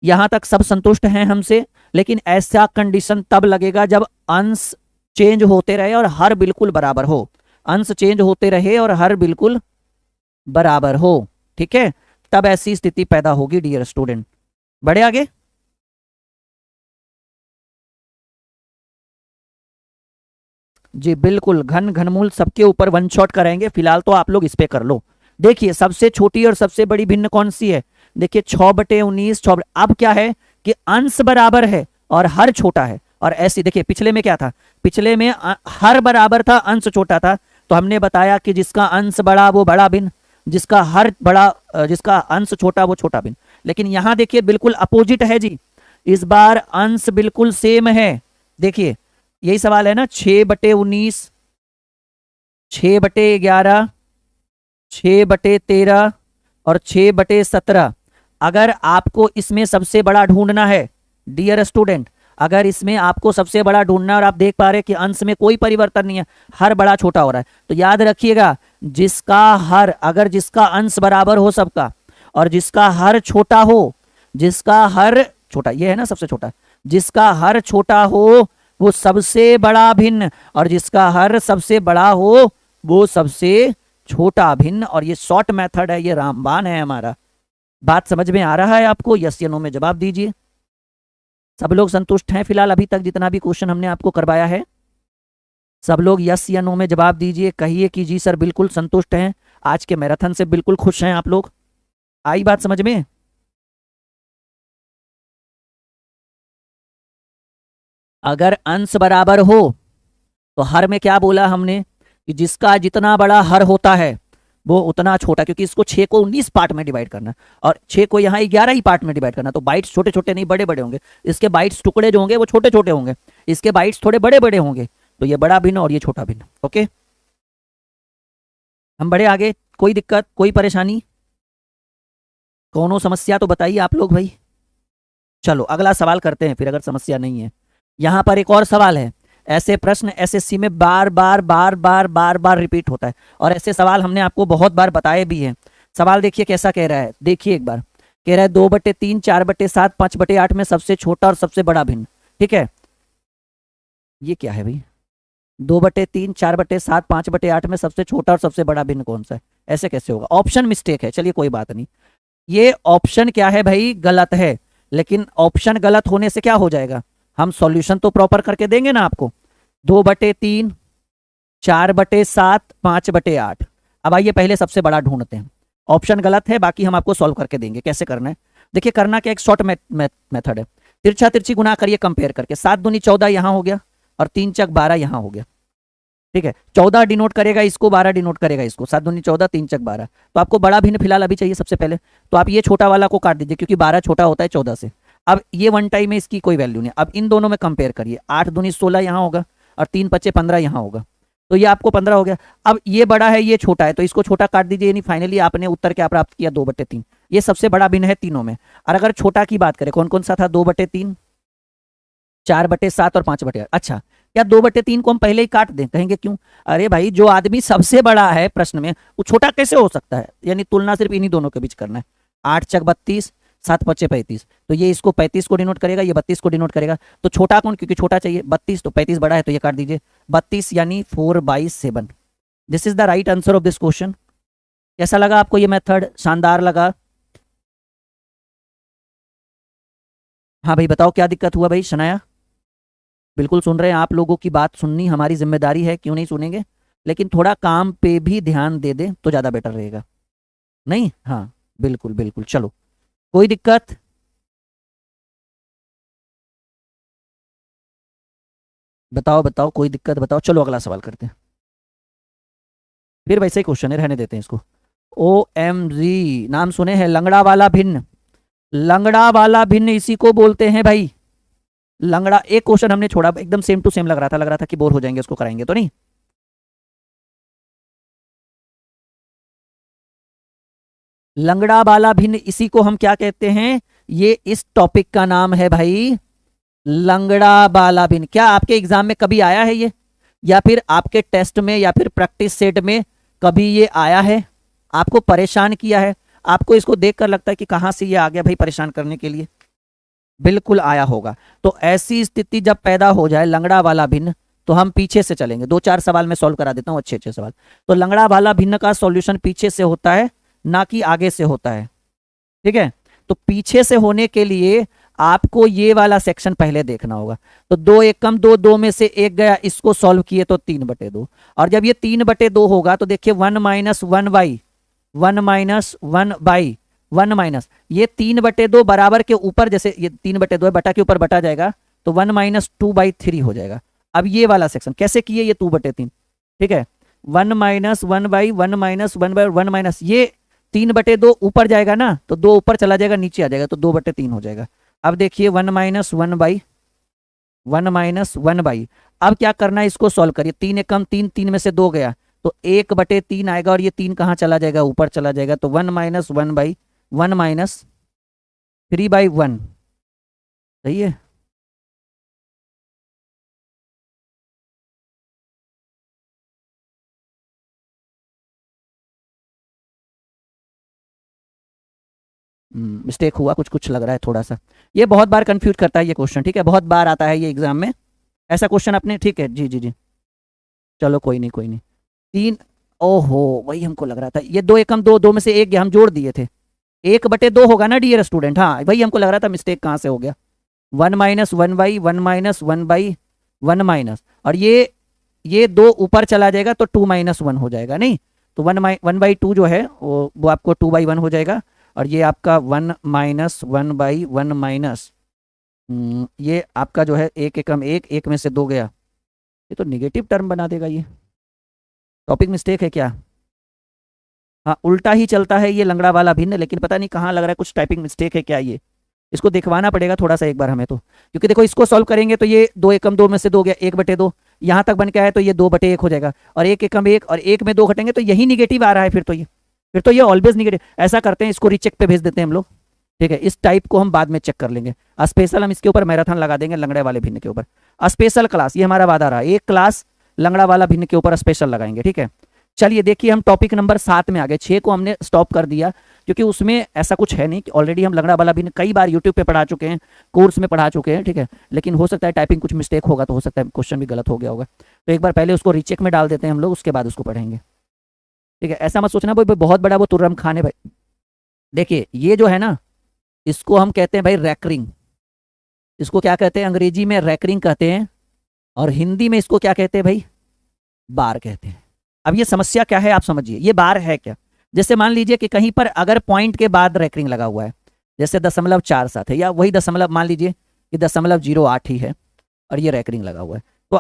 Speaker 1: यहां तक सब संतुष्ट हैं हमसे, लेकिन ऐसा कंडीशन तब लगेगा जब अंश चेंज होते रहे और हर बिल्कुल बराबर हो, अंश चेंज होते रहे और हर बिल्कुल बराबर हो, ठीक है, तब ऐसी स्थिति पैदा होगी डियर स्टूडेंट। बढ़े आगे। जी बिल्कुल, घन घनमूल सबके ऊपर वन शॉट कराएंगे, फिलहाल तो आप लोग इस पे कर लो। देखिए सबसे छोटी और सबसे बड़ी भिन्न कौन सी है, देखिए 6/19 अब क्या है कि अंश बराबर है और हर छोटा है। और ऐसी देखिए पिछले में क्या था, पिछले में हर बराबर था, अंश छोटा था, तो हमने बताया कि जिसका अंश बड़ा वो बड़ा भिन्न, जिसका हर बड़ा जिसका अंश छोटा वो छोटा भिन्न। लेकिन यहां देखिए बिल्कुल अपोजिट है जी, इस बार अंश बिल्कुल सेम है। देखिए यही सवाल है ना, 6/19, 6/11, 6/13 और 6/17। अगर आपको इसमें सबसे बड़ा ढूंढना है डियर स्टूडेंट, अगर इसमें आपको सबसे बड़ा ढूंढना है और आप देख पा रहे हैं कि अंश में कोई परिवर्तन नहीं है, हर बड़ा छोटा हो रहा है, तो याद रखिएगा जिसका हर, अगर जिसका अंश बराबर हो सबका और जिसका हर छोटा हो, जिसका हर छोटा, ये है ना सबसे छोटा, जिसका हर छोटा हो वो सबसे बड़ा भिन्न, और जिसका हर सबसे बड़ा हो वो सबसे छोटा भिन्न। और ये शॉर्ट मेथड है, ये रामबाण है हमारा। बात समझ में आ रहा है आपको? यस या नो में जवाब दीजिए। सब लोग संतुष्ट हैं फिलहाल अभी तक जितना भी क्वेश्चन हमने आपको करवाया है? सब लोग यस या नो में जवाब दीजिए, कहिए कि जी सर बिल्कुल संतुष्ट हैं, आज के मैराथन से बिल्कुल खुश हैं आप लोग। आई बात समझ में? अगर अंश बराबर हो तो हर में क्या बोला हमने कि जिसका जितना बड़ा हर होता है वो उतना छोटा, क्योंकि इसको 6 को 19 पार्ट में डिवाइड करना और 6 को यहाँ 11 ही पार्ट में डिवाइड करना, तो बाइट्स छोटे छोटे नहीं बड़े बड़े होंगे, इसके बाइट्स टुकड़े जो होंगे वो छोटे छोटे होंगे, इसके बाइट्स थोड़े बड़े बड़े होंगे, तो ये बड़ा भिन्न और ये छोटा भिन्न। ओके, हम बढ़े आगे। कोई दिक्कत, कोई परेशानी, कोनो समस्या तो बताइए आप लोग भाई। चलो अगला सवाल करते हैं फिर, अगर समस्या नहीं है। यहां पर एक और सवाल है, ऐसे प्रश्न एसएससी में बार बार बार बार बार बार रिपीट होता है और ऐसे सवाल हमने आपको बहुत बार बताए भी हैं। सवाल देखिए कैसा कह रहा है, देखिए एक बार, कह रहा है 2/3, 4/7, 5/8 में सबसे छोटा और सबसे बड़ा भिन्न। ठीक है, ये क्या है भाई, 2/3, 4/7, 5/8 में सबसे छोटा और सबसे बड़ा भिन्न कौन सा है? ऐसे कैसे होगा? ऑप्शन मिस्टेक है, चलिए कोई बात नहीं, ये ऑप्शन क्या है भाई, गलत है। लेकिन ऑप्शन गलत होने से क्या हो जाएगा, हम सॉल्यूशन तो प्रॉपर करके देंगे ना आपको। 2/3, 4/7, 5/8। अब आइए पहले सबसे बड़ा ढूंढते हैं। ऑप्शन गलत है, बाकी हम आपको सॉल्व करके देंगे कैसे करना है। देखिए करना क्या, एक शॉर्ट मेथड है, तिरछा तिरछी गुना करिए कंपेयर करके। 7 दूनी 14 यहां हो गया और 3 चक 12 यहां हो गया। ठीक है, 14 डिनोट करेगा इसको, 12 डिनोट करेगा इसको, 7 दूनी 14, 3 चक 12। तो आपको बड़ा भिन्न फिलहाल अभी चाहिए सबसे पहले, तो आप ये छोटा वाला को काट दीजिए क्योंकि 12 छोटा होता है 14 से। अब ये वन टाइम में इसकी कोई वैल्यू नहीं, अब इन दोनों में कंपेयर करिए। 8 दूनी 16 यहाँ होगा और 3 पच्चे 15 यहाँ होगा, तो ये आपको 15 हो गया। अब ये बड़ा है ये छोटा है, तो इसको छोटा काट दीजिए, यानी फाइनली आपने उत्तर क्या प्राप्त किया, 2/3। ये सबसे बड़ा भिन्न है तीनों में। और अगर छोटा की बात करें, कौन कौन सा था, 2/3, 4/7 और 5/8। अच्छा, क्या 2/3 को हम पहले ही काट दें? कहेंगे क्यों? अरे भाई जो आदमी सबसे बड़ा है प्रश्न में वो छोटा कैसे हो सकता है, यानी तुलना सिर्फ इन्हीं दोनों के बीच करना है। 8 चक 32, 7 पच्चे 35, तो ये इसको 35 को डिनोट करेगा, ये 32 को डिनोट करेगा। तो छोटा कौन, क्योंकि छोटा चाहिए 32, तो 35 बड़ा है तो ये काट दीजिए 32, यानी 4/7। This is the right answer of this question. कैसा लगा आपको ये मेथड? शानदार लगा? हाँ भाई बताओ क्या दिक्कत हुआ भाई शनाया? बिल्कुल सुन रहे हैं, आप लोगों की बात सुननी हमारी जिम्मेदारी है, क्यों नहीं सुनेंगे, लेकिन थोड़ा काम पे भी ध्यान दे दें तो ज़्यादा बेटर रहेगा। नहीं, हाँ बिल्कुल बिल्कुल, चलो कोई दिक्कत? बताओ बताओ, कोई दिक्कत बताओ। चलो अगला सवाल करते हैं, फिर वैसे ही क्वेश्चन है, रहने देते हैं इसको। OMG, नाम सुने हैं, लंगड़ा वाला भिन्न। लंगड़ा वाला भिन्न इसी को बोलते हैं भाई, लंगड़ा। एक क्वेश्चन हमने छोड़ा, एकदम सेम टू सेम लग रहा था कि बोर हो जाएंगे, उसको कराएंगे तो नहीं। लंगड़ा वाला भिन्न इसी को हम क्या कहते हैं, ये इस टॉपिक का नाम है भाई, लंगड़ा वाला भिन्न। क्या आपके एग्जाम में कभी आया है ये, या फिर आपके टेस्ट में या फिर प्रैक्टिस सेट में कभी ये आया है, आपको परेशान किया है? आपको इसको देखकर लगता है कि कहां से ये आ गया भाई परेशान करने के लिए? बिल्कुल आया होगा। तो ऐसी स्थिति जब पैदा हो जाए लंगड़ा वाला भिन्न, तो हम पीछे से चलेंगे। 2-4 सवाल मैं सॉल्व करा देता हूं, अच्छे अच्छे सवाल। तो लंगड़ा वाला भिन्न का सॉल्यूशन पीछे से होता है, ना कि आगे से होता है। ठीक है, तो पीछे से होने के लिए आपको ये वाला सेक्शन पहले देखना होगा। तो 2 एक कम 2, 2 में से एक गया, इसको सॉल्व किए तो 3/2। और जब ये 3/2 होगा तो देखिए 1 माइनस 1 माइनस 1 माइनस ये 3/2 बराबर के ऊपर, जैसे ये 3/2 है, बटा के ऊपर बटा जाएगा तो 1 माइनस 2/3 हो जाएगा। अब ये वाला सेक्शन कैसे किए, ये 2/3, ठीक है। 1 माइनस 1 माइनस 1 माइनस ये 3/2 ऊपर जाएगा ना, तो 2 ऊपर चला जाएगा, नीचे आ जाएगा तो 2/3 हो जाएगा। अब देखिए 1 माइनस 1 अब क्या करना है, इसको सॉल्व करिए। 3 एक कम 3, 3 में से 2 गया तो 1/3 आएगा, और ये 3 कहाँ चला जाएगा, ऊपर चला जाएगा। तो 1 माइनस 1 माइनस 3/1, सही है। मिस्टेक हुआ, कुछ कुछ लग रहा है थोड़ा सा। ये बहुत बार कंफ्यूज करता है ये क्वेश्चन, ठीक है, बहुत बार आता है ये एग्जाम में ऐसा क्वेश्चन अपने, ठीक है जी जी जी। चलो कोई नहीं कोई नहीं। 3, ओहो वही हमको लग रहा था, ये 2 एकम 2, 2 में से एक हम जोड़ दिए थे, 1/2 होगा ना डियर स्टूडेंट, हाँ वही हमको लग रहा था, मिस्टेक कहाँ से हो गया। 1 माइनस 1 माइनस 1 माइनस, और ये 2 ऊपर चला जाएगा तो 2 माइनस 1 हो जाएगा, नहीं तो 1/2 जो है वो आपको 2/1 हो जाएगा। और ये आपका 1 माइनस 1/1 माइनस ये आपका जो है 1 एकम 1 में से 2 गया, ये तो निगेटिव टर्म बना देगा। ये टॉपिक मिस्टेक है क्या? हाँ उल्टा ही चलता है ये लंगड़ा वाला भिन्न, लेकिन पता नहीं कहाँ लग रहा है, कुछ टाइपिंग मिस्टेक है क्या, ये इसको दिखवाना पड़ेगा थोड़ा सा एक बार हमें तो, क्योंकि देखो इसको सॉल्व करेंगे तो ये 2 एकम 2 में से 2 गया, 1/2 यहाँ तक बन के आया तो ये 2/1 हो जाएगा, और 1 एकम 1 और 1 में 2 घटेंगे तो यही निगेटिव आ रहा है, फिर तो ये ऑलवेज निगेटिव। ऐसा करते हैं, इसको रीचेक पे भेज देते हैं हम लोग, ठीक है। इस टाइप को हम बाद में चेक कर लेंगे, स्पेशल हम इसके ऊपर मैराथन लगा देंगे लंगड़े वाले भिन्न के ऊपर, स्पेशल क्लास, ये हमारा वादा रहा, एक क्लास लंगड़ा वाला भिन्न के ऊपर स्पेशल लगाएंगे, ठीक है। चलिए देखिए हम टॉपिक नंबर 7 में आ गए, 6 को हमने स्टॉप कर दिया क्योंकि उसमें ऐसा कुछ है नहीं कि ऑलरेडी हम लंगड़ा वाला भिन्न कई बार यूट्यूब पे पढ़ा चुके हैं, कोर्स में पढ़ा चुके हैं, ठीक है। लेकिन हो सकता है टाइपिंग कुछ मिस्टेक होगा, तो हो सकता है क्वेश्चन भी गलत हो गया होगा, तो एक बार पहले उसको रीचेक में डाल देते हैं हम लोग, उसके बाद उसको पढ़ेंगे, ठीक है। ऐसा मत सोचना भाई बहुत बड़ा वो तुर्रम खान है भाई। देखिए ये जो है ना, इसको हम कहते हैं भाई रैकरिंग, इसको क्या कहते हैं अंग्रेजी में, रैकरिंग कहते हैं, और हिंदी में इसको क्या कहते हैं भाई, बार कहते हैं। अब ये समस्या क्या है आप समझिए, ये बार है क्या, जैसे मान लीजिए कि कहीं पर अगर पॉइंट के बाद रैकरिंग लगा हुआ है, जैसे 0.47 है, या वही दशमलव मान लीजिए कि 0.08 ही है, और ये रैकरिंग लगा हुआ है, तो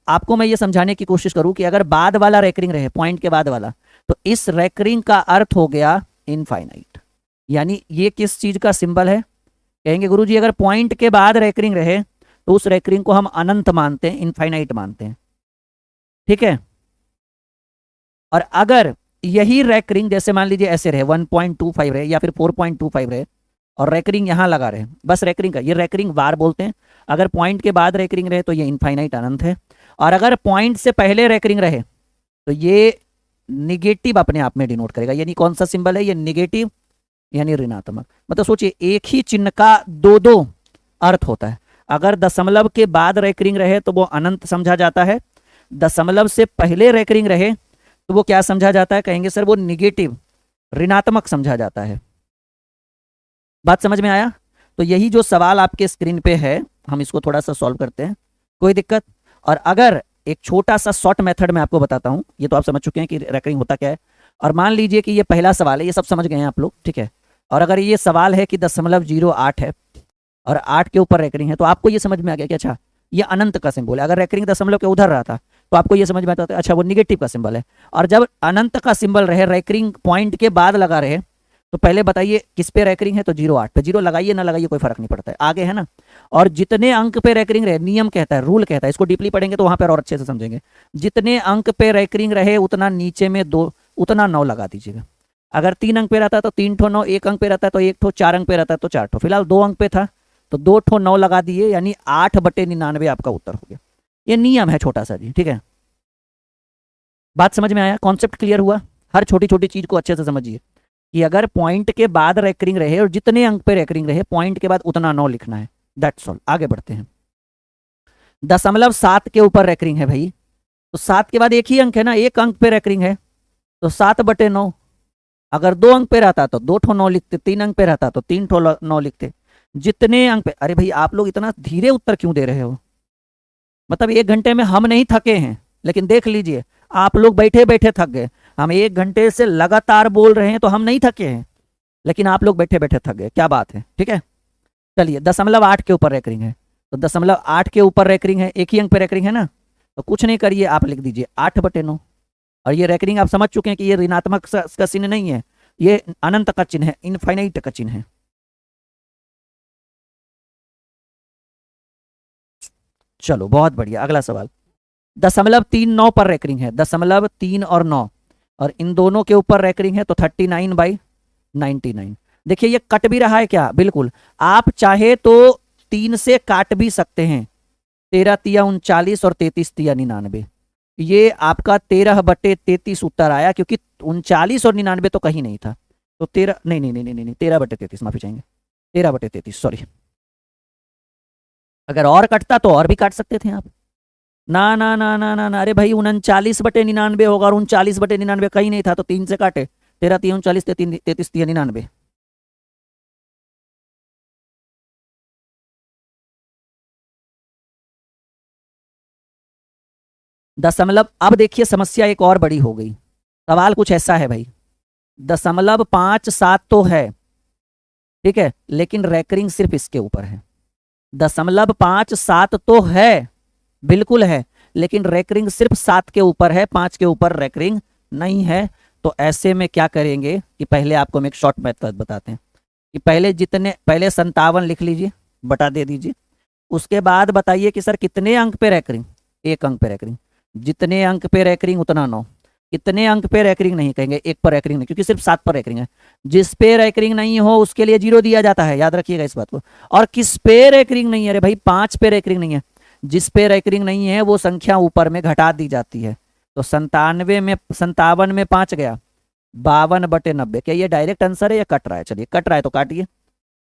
Speaker 1: आपको मैं ये समझाने की कोशिश करूं कि अगर बाद वाला रैकरिंग रहे, पॉइंट के बाद वाला, तो इस रैकरिंग का अर्थ हो गया इनफाइनाइट। यानी ये किस चीज का सिंबल है, कहेंगे गुरुजी अगर पॉइंट के बाद रैकरिंग रहे तो उस रैकरिंग को हम अनंत मानते हैं, इनफाइनाइट मानते हैं, ठीक है। और अगर यही रैकरिंग जैसे मान लीजिए ऐसे रहे 1.25 रहे या फिर 4.25 रहे, और रैकरिंग यहां लगा रहे, बस रैकरिंग का, ये रैकरिंग बार बोलते हैं। अगर पॉइंट के बाद रैकरिंग रहे तो ये इनफाइनाइट अनंत है, और अगर पॉइंट से पहले रैकरिंग रहे तो ये निगेटिव अपने आप में डिनोट करेगा। यानी कौन सा सिंबल है ये, निगेटिव यानी ऋणात्मक। मतलब सोचिए एक ही चिन्ह का दो अर्थ होता है। अगर दशमलव के बाद रैकरिंग रहे तो वो अनंत समझा जाता है, दशमलव से पहले रैकरिंग रहे तो वो क्या समझा जाता है, कहेंगे सर वो निगेटिव ऋणात्मक समझा जाता है। बात समझ में आया? तो यही जो सवाल आपके स्क्रीन पे है, हम इसको थोड़ा सा सॉल्व करते हैं, कोई दिक्कत? और अगर एक छोटा सा शॉर्ट मेथड में आपको बताता हूं, ये तो आप समझ चुके हैं कि रैकरिंग होता क्या है। और मान लीजिए कि ये पहला सवाल है, ये सब समझ गए हैं आप लोग, ठीक है। और अगर ये सवाल है कि 0.08 है और 8 के ऊपर रैकरिंग है, तो आपको ये समझ में आ गया कि अच्छा ये अनंत का सिंबल है। अगर रैकरिंग दशमलव के उधर रहा था तो आपको ये समझ में आता था अच्छा वो निगेटिव का सिंबल है। और जब अनंत का सिंबल रहे, रैकरिंग पॉइंट के बाद लगा रहे, तो पहले बताइए किस पे रैकरिंग है, तो 0.8 पे। 0 लगाइए ना लगाइए कोई फर्क नहीं पड़ता है, आगे है ना। और जितने अंक पे रैकरिंग रहे, नियम कहता है, रूल कहता है, इसको डीपली पढ़ेंगे तो वहां पर और अच्छे से समझेंगे। जितने अंक पे रैकरिंग रहे उतना नीचे में उतना 9 लगा दीजिएगा। अगर 3 अंक पे रहता है तो 3 ठो 9, 1 अंक पे रहता है तो 1 ठो, 4 अंक पे रहता है तो 4 ठो। फिलहाल 2 अंक पे था तो 2 ठो 9 लगा दिए, यानी 8/99 आपका उत्तर हो गया। ये नियम है छोटा सा जी, ठीक है। बात समझ में आया, कॉन्सेप्ट क्लियर हुआ? हर छोटी छोटी चीज को अच्छे से समझिए कि अगर पॉइंट के बाद रैकरिंग रहे और जितने अंक पे रैकरिंग रहे, पॉइंट के बाद उतना 9 लिखना है, दैट्स ऑल। आगे बढ़ते हैं। 0.7 के ऊपर रैकरिंग है भाई, तो 7 के बाद एक ही अंक है ना, एक अंक पे रैकरिंग है तो 7/9। अगर 2 अंक पे रहता तो 2 ठो 9 लिखते, 3 अंक पे रहता तो 3 ठो 9 लिखते। जितने अंक पे, अरे भाई आप लोग इतना धीरे उत्तर क्यों दे रहे हो? मतलब 1 घंटे में हम नहीं थके हैं, लेकिन देख लीजिए आप लोग बैठे बैठे थक गए। हम 1 घंटे से लगातार बोल रहे हैं तो हम नहीं थके हैं, लेकिन आप लोग बैठे बैठे थक गए। क्या बात है, ठीक है। चलिए 0.8 के ऊपर रैकरिंग है, तो 0.8 के ऊपर रैकरिंग है, एक ही अंक पे रैकरिंग है ना, तो कुछ नहीं करिए, आप लिख दीजिए 8/9। और ये रैकरिंग आप समझ चुके हैं कि ये ऋणात्मक का चिन्ह नहीं है, ये अनंत का चिन्ह है, इनफाइनाइट का चिन्ह है। चलो बहुत बढ़िया, अगला सवाल। 0.39 पर रैकरिंग है, 0.3 और 9, और इन दोनों के ऊपर रैकरिंग है, तो 39/99। देखिए ये कट भी रहा है क्या? बिल्कुल। आप चाहे तो 3 से काट भी सकते हैं, 13 तिया 39 और 33 तिया 99। ये आपका 13/33 उत्तर आया, क्योंकि 39 और 99 तो कहीं नहीं था। तो 13, नहीं नहीं नहीं नहीं नहीं, 13/33, माफी चाहेंगे, 13/33, सॉरी। अगर और कटता तो और भी काट सकते थे आप। ना ना ना ना ना ना, अरे भाई 39/99 होगा, और 39/99 कहीं नहीं था, तो 3 से काटे, 13 तिया 39, 33 तिया 99। दशमलव, अब देखिए समस्या एक और बड़ी हो गई। सवाल कुछ ऐसा है भाई, 0.57 तो है, ठीक है, लेकिन रैकरिंग सिर्फ इसके ऊपर है। 0.57 तो है, बिल्कुल है, लेकिन रैकरिंग सिर्फ 7 के ऊपर है, 5 के ऊपर रैकरिंग नहीं है। तो ऐसे में क्या करेंगे कि पहले आपको हम एक शॉर्ट मेथड बताते हैं, कि पहले 57 लिख लीजिए, बटा दे दीजिए। उसके बाद बताइए कि सर कितने अंक पे रैकरिंग? 1 अंक पे रैकरिंग। जितने अंक पे रैकरिंग उतना 9। कितने अंक पे रैकरिंग नहीं कहेंगे, 1 पर रैकरिंग नहीं, क्योंकि सिर्फ 7 पर रैकरिंग है। जिस पे रैकरिंग नहीं हो उसके लिए 0 दिया जाता है, याद रखिएगा इस बात को। और किस पे रैकरिंग नहीं है? अरे भाई 5 पे रैकरिंग नहीं है। जिस पे रैकरिंग नहीं है वो संख्या ऊपर में घटा दी जाती है। तो 57 में 5 गया, 52/90। क्या ये डायरेक्ट आंसर है या कट रहा है? चलिए कट रहा है तो काटिए।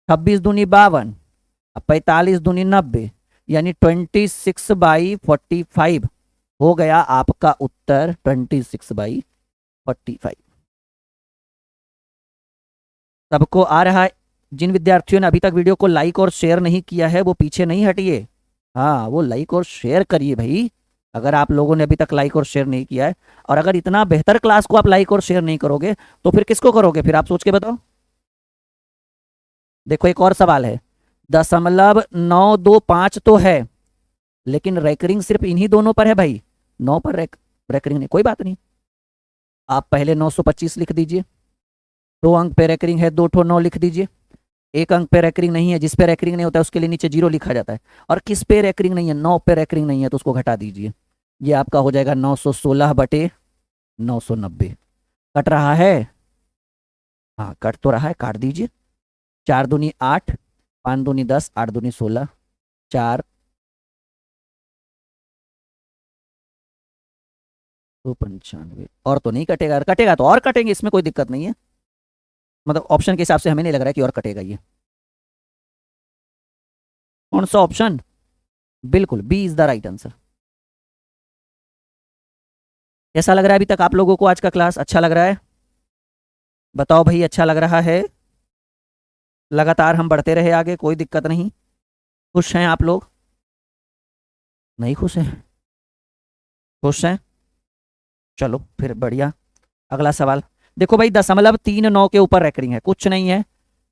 Speaker 1: 26 दूनी 52, 45 दूनी 90, यानी 26/45 हो गया आपका उत्तर, 26/45। सबको आ रहा है? जिन विद्यार्थियों ने अभी तक वीडियो को लाइक और शेयर नहीं किया है वो पीछे नहीं हटिए, हाँ वो लाइक और शेयर करिए भाई, अगर आप लोगों ने अभी तक लाइक और शेयर नहीं किया है। और अगर इतना बेहतर क्लास को आप लाइक और शेयर नहीं करोगे तो फिर किसको करोगे? फिर आप सोच के बताओ। देखो एक और सवाल है, 0.925 तो है, लेकिन रैकरिंग सिर्फ इन्हीं दोनों पर है भाई, 9 पर रैकरिंग नहीं। कोई बात नहीं, आप पहले 925 लिख दीजिए, 2 अंक पे रैकरिंग है, 2 ठो 9 लिख दीजिए। 1 अंक पे रैकरिंग नहीं है, जिस पे रैकरिंग नहीं होता है उसके लिए नीचे 0 लिखा जाता है। और किस पे रैकरिंग नहीं है? 9 पे रैकरिंग नहीं है, तो उसको घटा दीजिए। ये आपका हो जाएगा 916/990। कट रहा है? हाँ कट तो रहा है, काट दीजिए। 4 दूनी 8, 5 दूनी 10, 8 दूनी 16, 4 295। और तो नहीं कटेगा? कटेगा तो और कटेंगे, इसमें कोई दिक्कत नहीं है। मतलब ऑप्शन के हिसाब से हमें नहीं लग रहा है कि और कटेगा ये। कौन सा ऑप्शन? बिल्कुल B is the right answer. कैसा लग रहा है अभी तक आप लोगों को? आज का क्लास अच्छा लग रहा है? बताओ भाई, अच्छा लग रहा है? लगातार हम बढ़ते रहे आगे, कोई दिक्कत नहीं? खुश हैं आप लोग? नहीं खुश हैं? खुश हैं? चलो फिर बढ़िया। अगला सवाल देखो भाई, 0.39 के ऊपर रैकरिंग है, कुछ नहीं है।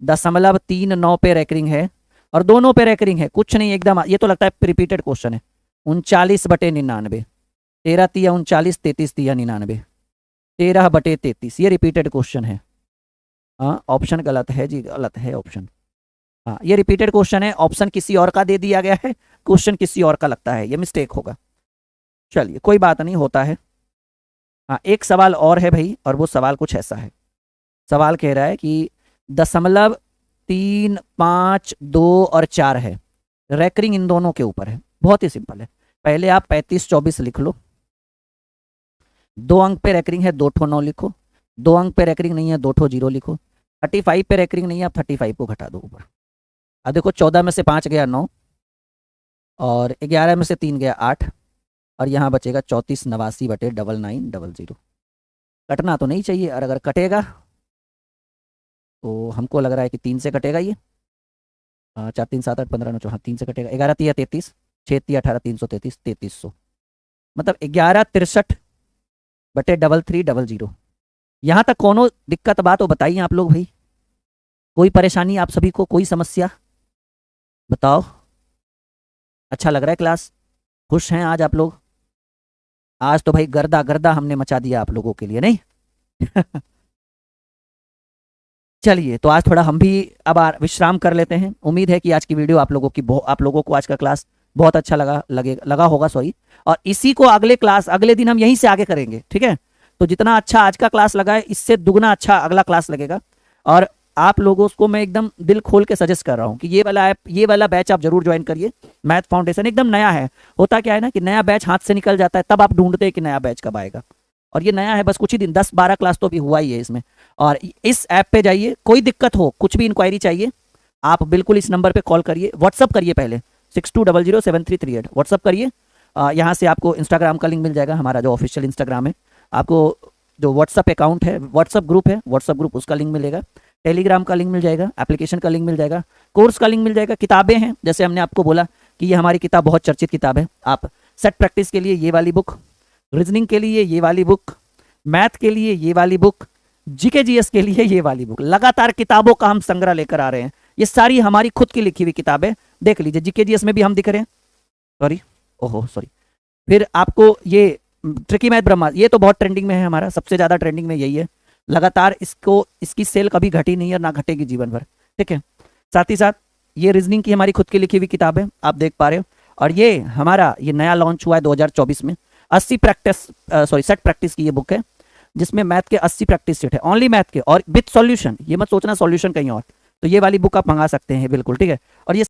Speaker 1: 0.39 पे रैकरिंग है, और दोनों पे रैकरिंग है, कुछ नहीं एकदम। ये तो लगता है रिपीटेड क्वेश्चन है। 39/99, 13 तिया 39, 33 तिया 99, 13/33, ये रिपीटेड क्वेश्चन है। हाँ ऑप्शन गलत है जी, गलत है ऑप्शन। हाँ ये रिपीटेड क्वेश्चन है, ऑप्शन किसी और का दे दिया गया है, क्वेश्चन किसी और का लगता है, ये मिस्टेक होगा। चलिए कोई बात नहीं, होता है। हाँ एक सवाल और है भाई, और वो सवाल कुछ ऐसा है। सवाल कह रहा है कि 0.352 और 4 है, रैकरिंग इन दोनों के ऊपर है। बहुत ही सिंपल है, पहले आप 35/24 लिख लो। 2 अंक पे रैकरिंग है, 2 ठो 9 लिखो। 2 अंक पे रैकरिंग नहीं है, 2 ठो 0 लिखो। 35 पे रैकरिंग नहीं है, आप 35 को घटा दो ऊपर। अब देखो 14 में से 5 गया 9, और 11 में से 3 गया 8, और यहाँ बचेगा 34 89/9900। कटना तो नहीं चाहिए, और अगर कटेगा तो हमको लग रहा है कि 3 से कटेगा ये। 4 3 7 8 15 9 हाँ 3 से कटेगा, 11 3 33, 6 3 18 333, 3300, मतलब 1163/3300। यहाँ तक कोनो दिक्कत बात हो बताइए आप लोग भाई, कोई परेशानी आप सभी को, कोई समस्या बताओ। अच्छा लग रहा है क्लास, खुश हैं आज आप लोग? आज तो भाई गर्दा गर्दा हमने मचा दिया आप लोगों के लिए, नहीं? चलिए, तो आज थोड़ा हम भी अब विश्राम कर लेते हैं। उम्मीद है कि आज की वीडियो आप लोगों को आज का क्लास बहुत अच्छा लगा होगा, सॉरी। और इसी को अगले दिन हम यहीं से आगे करेंगे, ठीक है? तो जितना अच्छा आज का क्लास लगा है, इससे दुगना अच्छा अगला क्लास लगेगा। और आप लोगों को मैं एकदम दिल खोल के सजेस्ट कर रहा हूँ कि ये वाला बैच आप जरूर ज्वाइन करिए। मैथ फाउंडेशन एकदम नया है। होता क्या है ना कि नया बैच हाथ से निकल जाता है, तब आप ढूंढते हैं कि नया बैच कब आएगा। और ये नया है, बस कुछ ही दिन, 10-12 क्लास तो भी हुआ ही है इसमें। और इस ऐप पे जाइए, कोई दिक्कत हो, कुछ भी इंक्वायरी चाहिए, आप बिल्कुल इस नंबर पे कॉल करिए, व्हाट्सअप करिए पहले 62007338 व्हाट्सअप करिए। यहाँ से आपको इंस्टाग्राम का लिंक मिल जाएगा, हमारा जो ऑफिशियल इंस्टाग्राम है। आपको जो व्हाट्सअप अकाउंट है, व्हाट्सअप ग्रुप है, व्हाट्सअप ग्रुप उसका लिंक मिलेगा, टेलीग्राम का लिंक मिल जाएगा, एप्लीकेशन का लिंक मिल जाएगा, कोर्स का लिंक मिल जाएगा, किताबें हैं, जैसे हमने आपको बोला कि ये हमारी किताब बहुत चर्चित किताब है। आप सेट प्रैक्टिस के लिए ये वाली बुक, रीजनिंग के लिए ये वाली बुक, मैथ के लिए ये वाली बुक, जीके जीएस के लिए ये वाली बुक, लगातार किताबों का हम संग्रह लेकर आ रहे हैं। ये सारी हमारी खुद की लिखी हुई किताबें, देख लीजिए। जीके जीएस में भी हम दिख रहे हैं, सॉरी। फिर आपको ये ट्रिकी मैथ ब्रह्मा, ये तो बहुत ट्रेंडिंग में है, हमारा सबसे ज्यादा ट्रेंडिंग में यही है। लगातार इसकी सेल कभी घटी नहीं है, ना घटेगी जीवन भर, ठीक है? साथ ही साथ ये रीजनिंग की हमारी खुद की लिखी हुई किताब है, आप देख पा रहे हो। और ये हमारा नया लॉन्च हुआ है 2024 में, 80 सेट प्रैक्टिस की ये बुक है, जिसमें मैथ के 80 प्रैक्टिस सेट है, ओनली मैथ के, और विद सॉल्यूशन। ये मत सोचना सॉल्यूशन कहीं और, तो ये वाली बुक आप मंगा सकते हैं बिल्कुल, ठीक है? और ये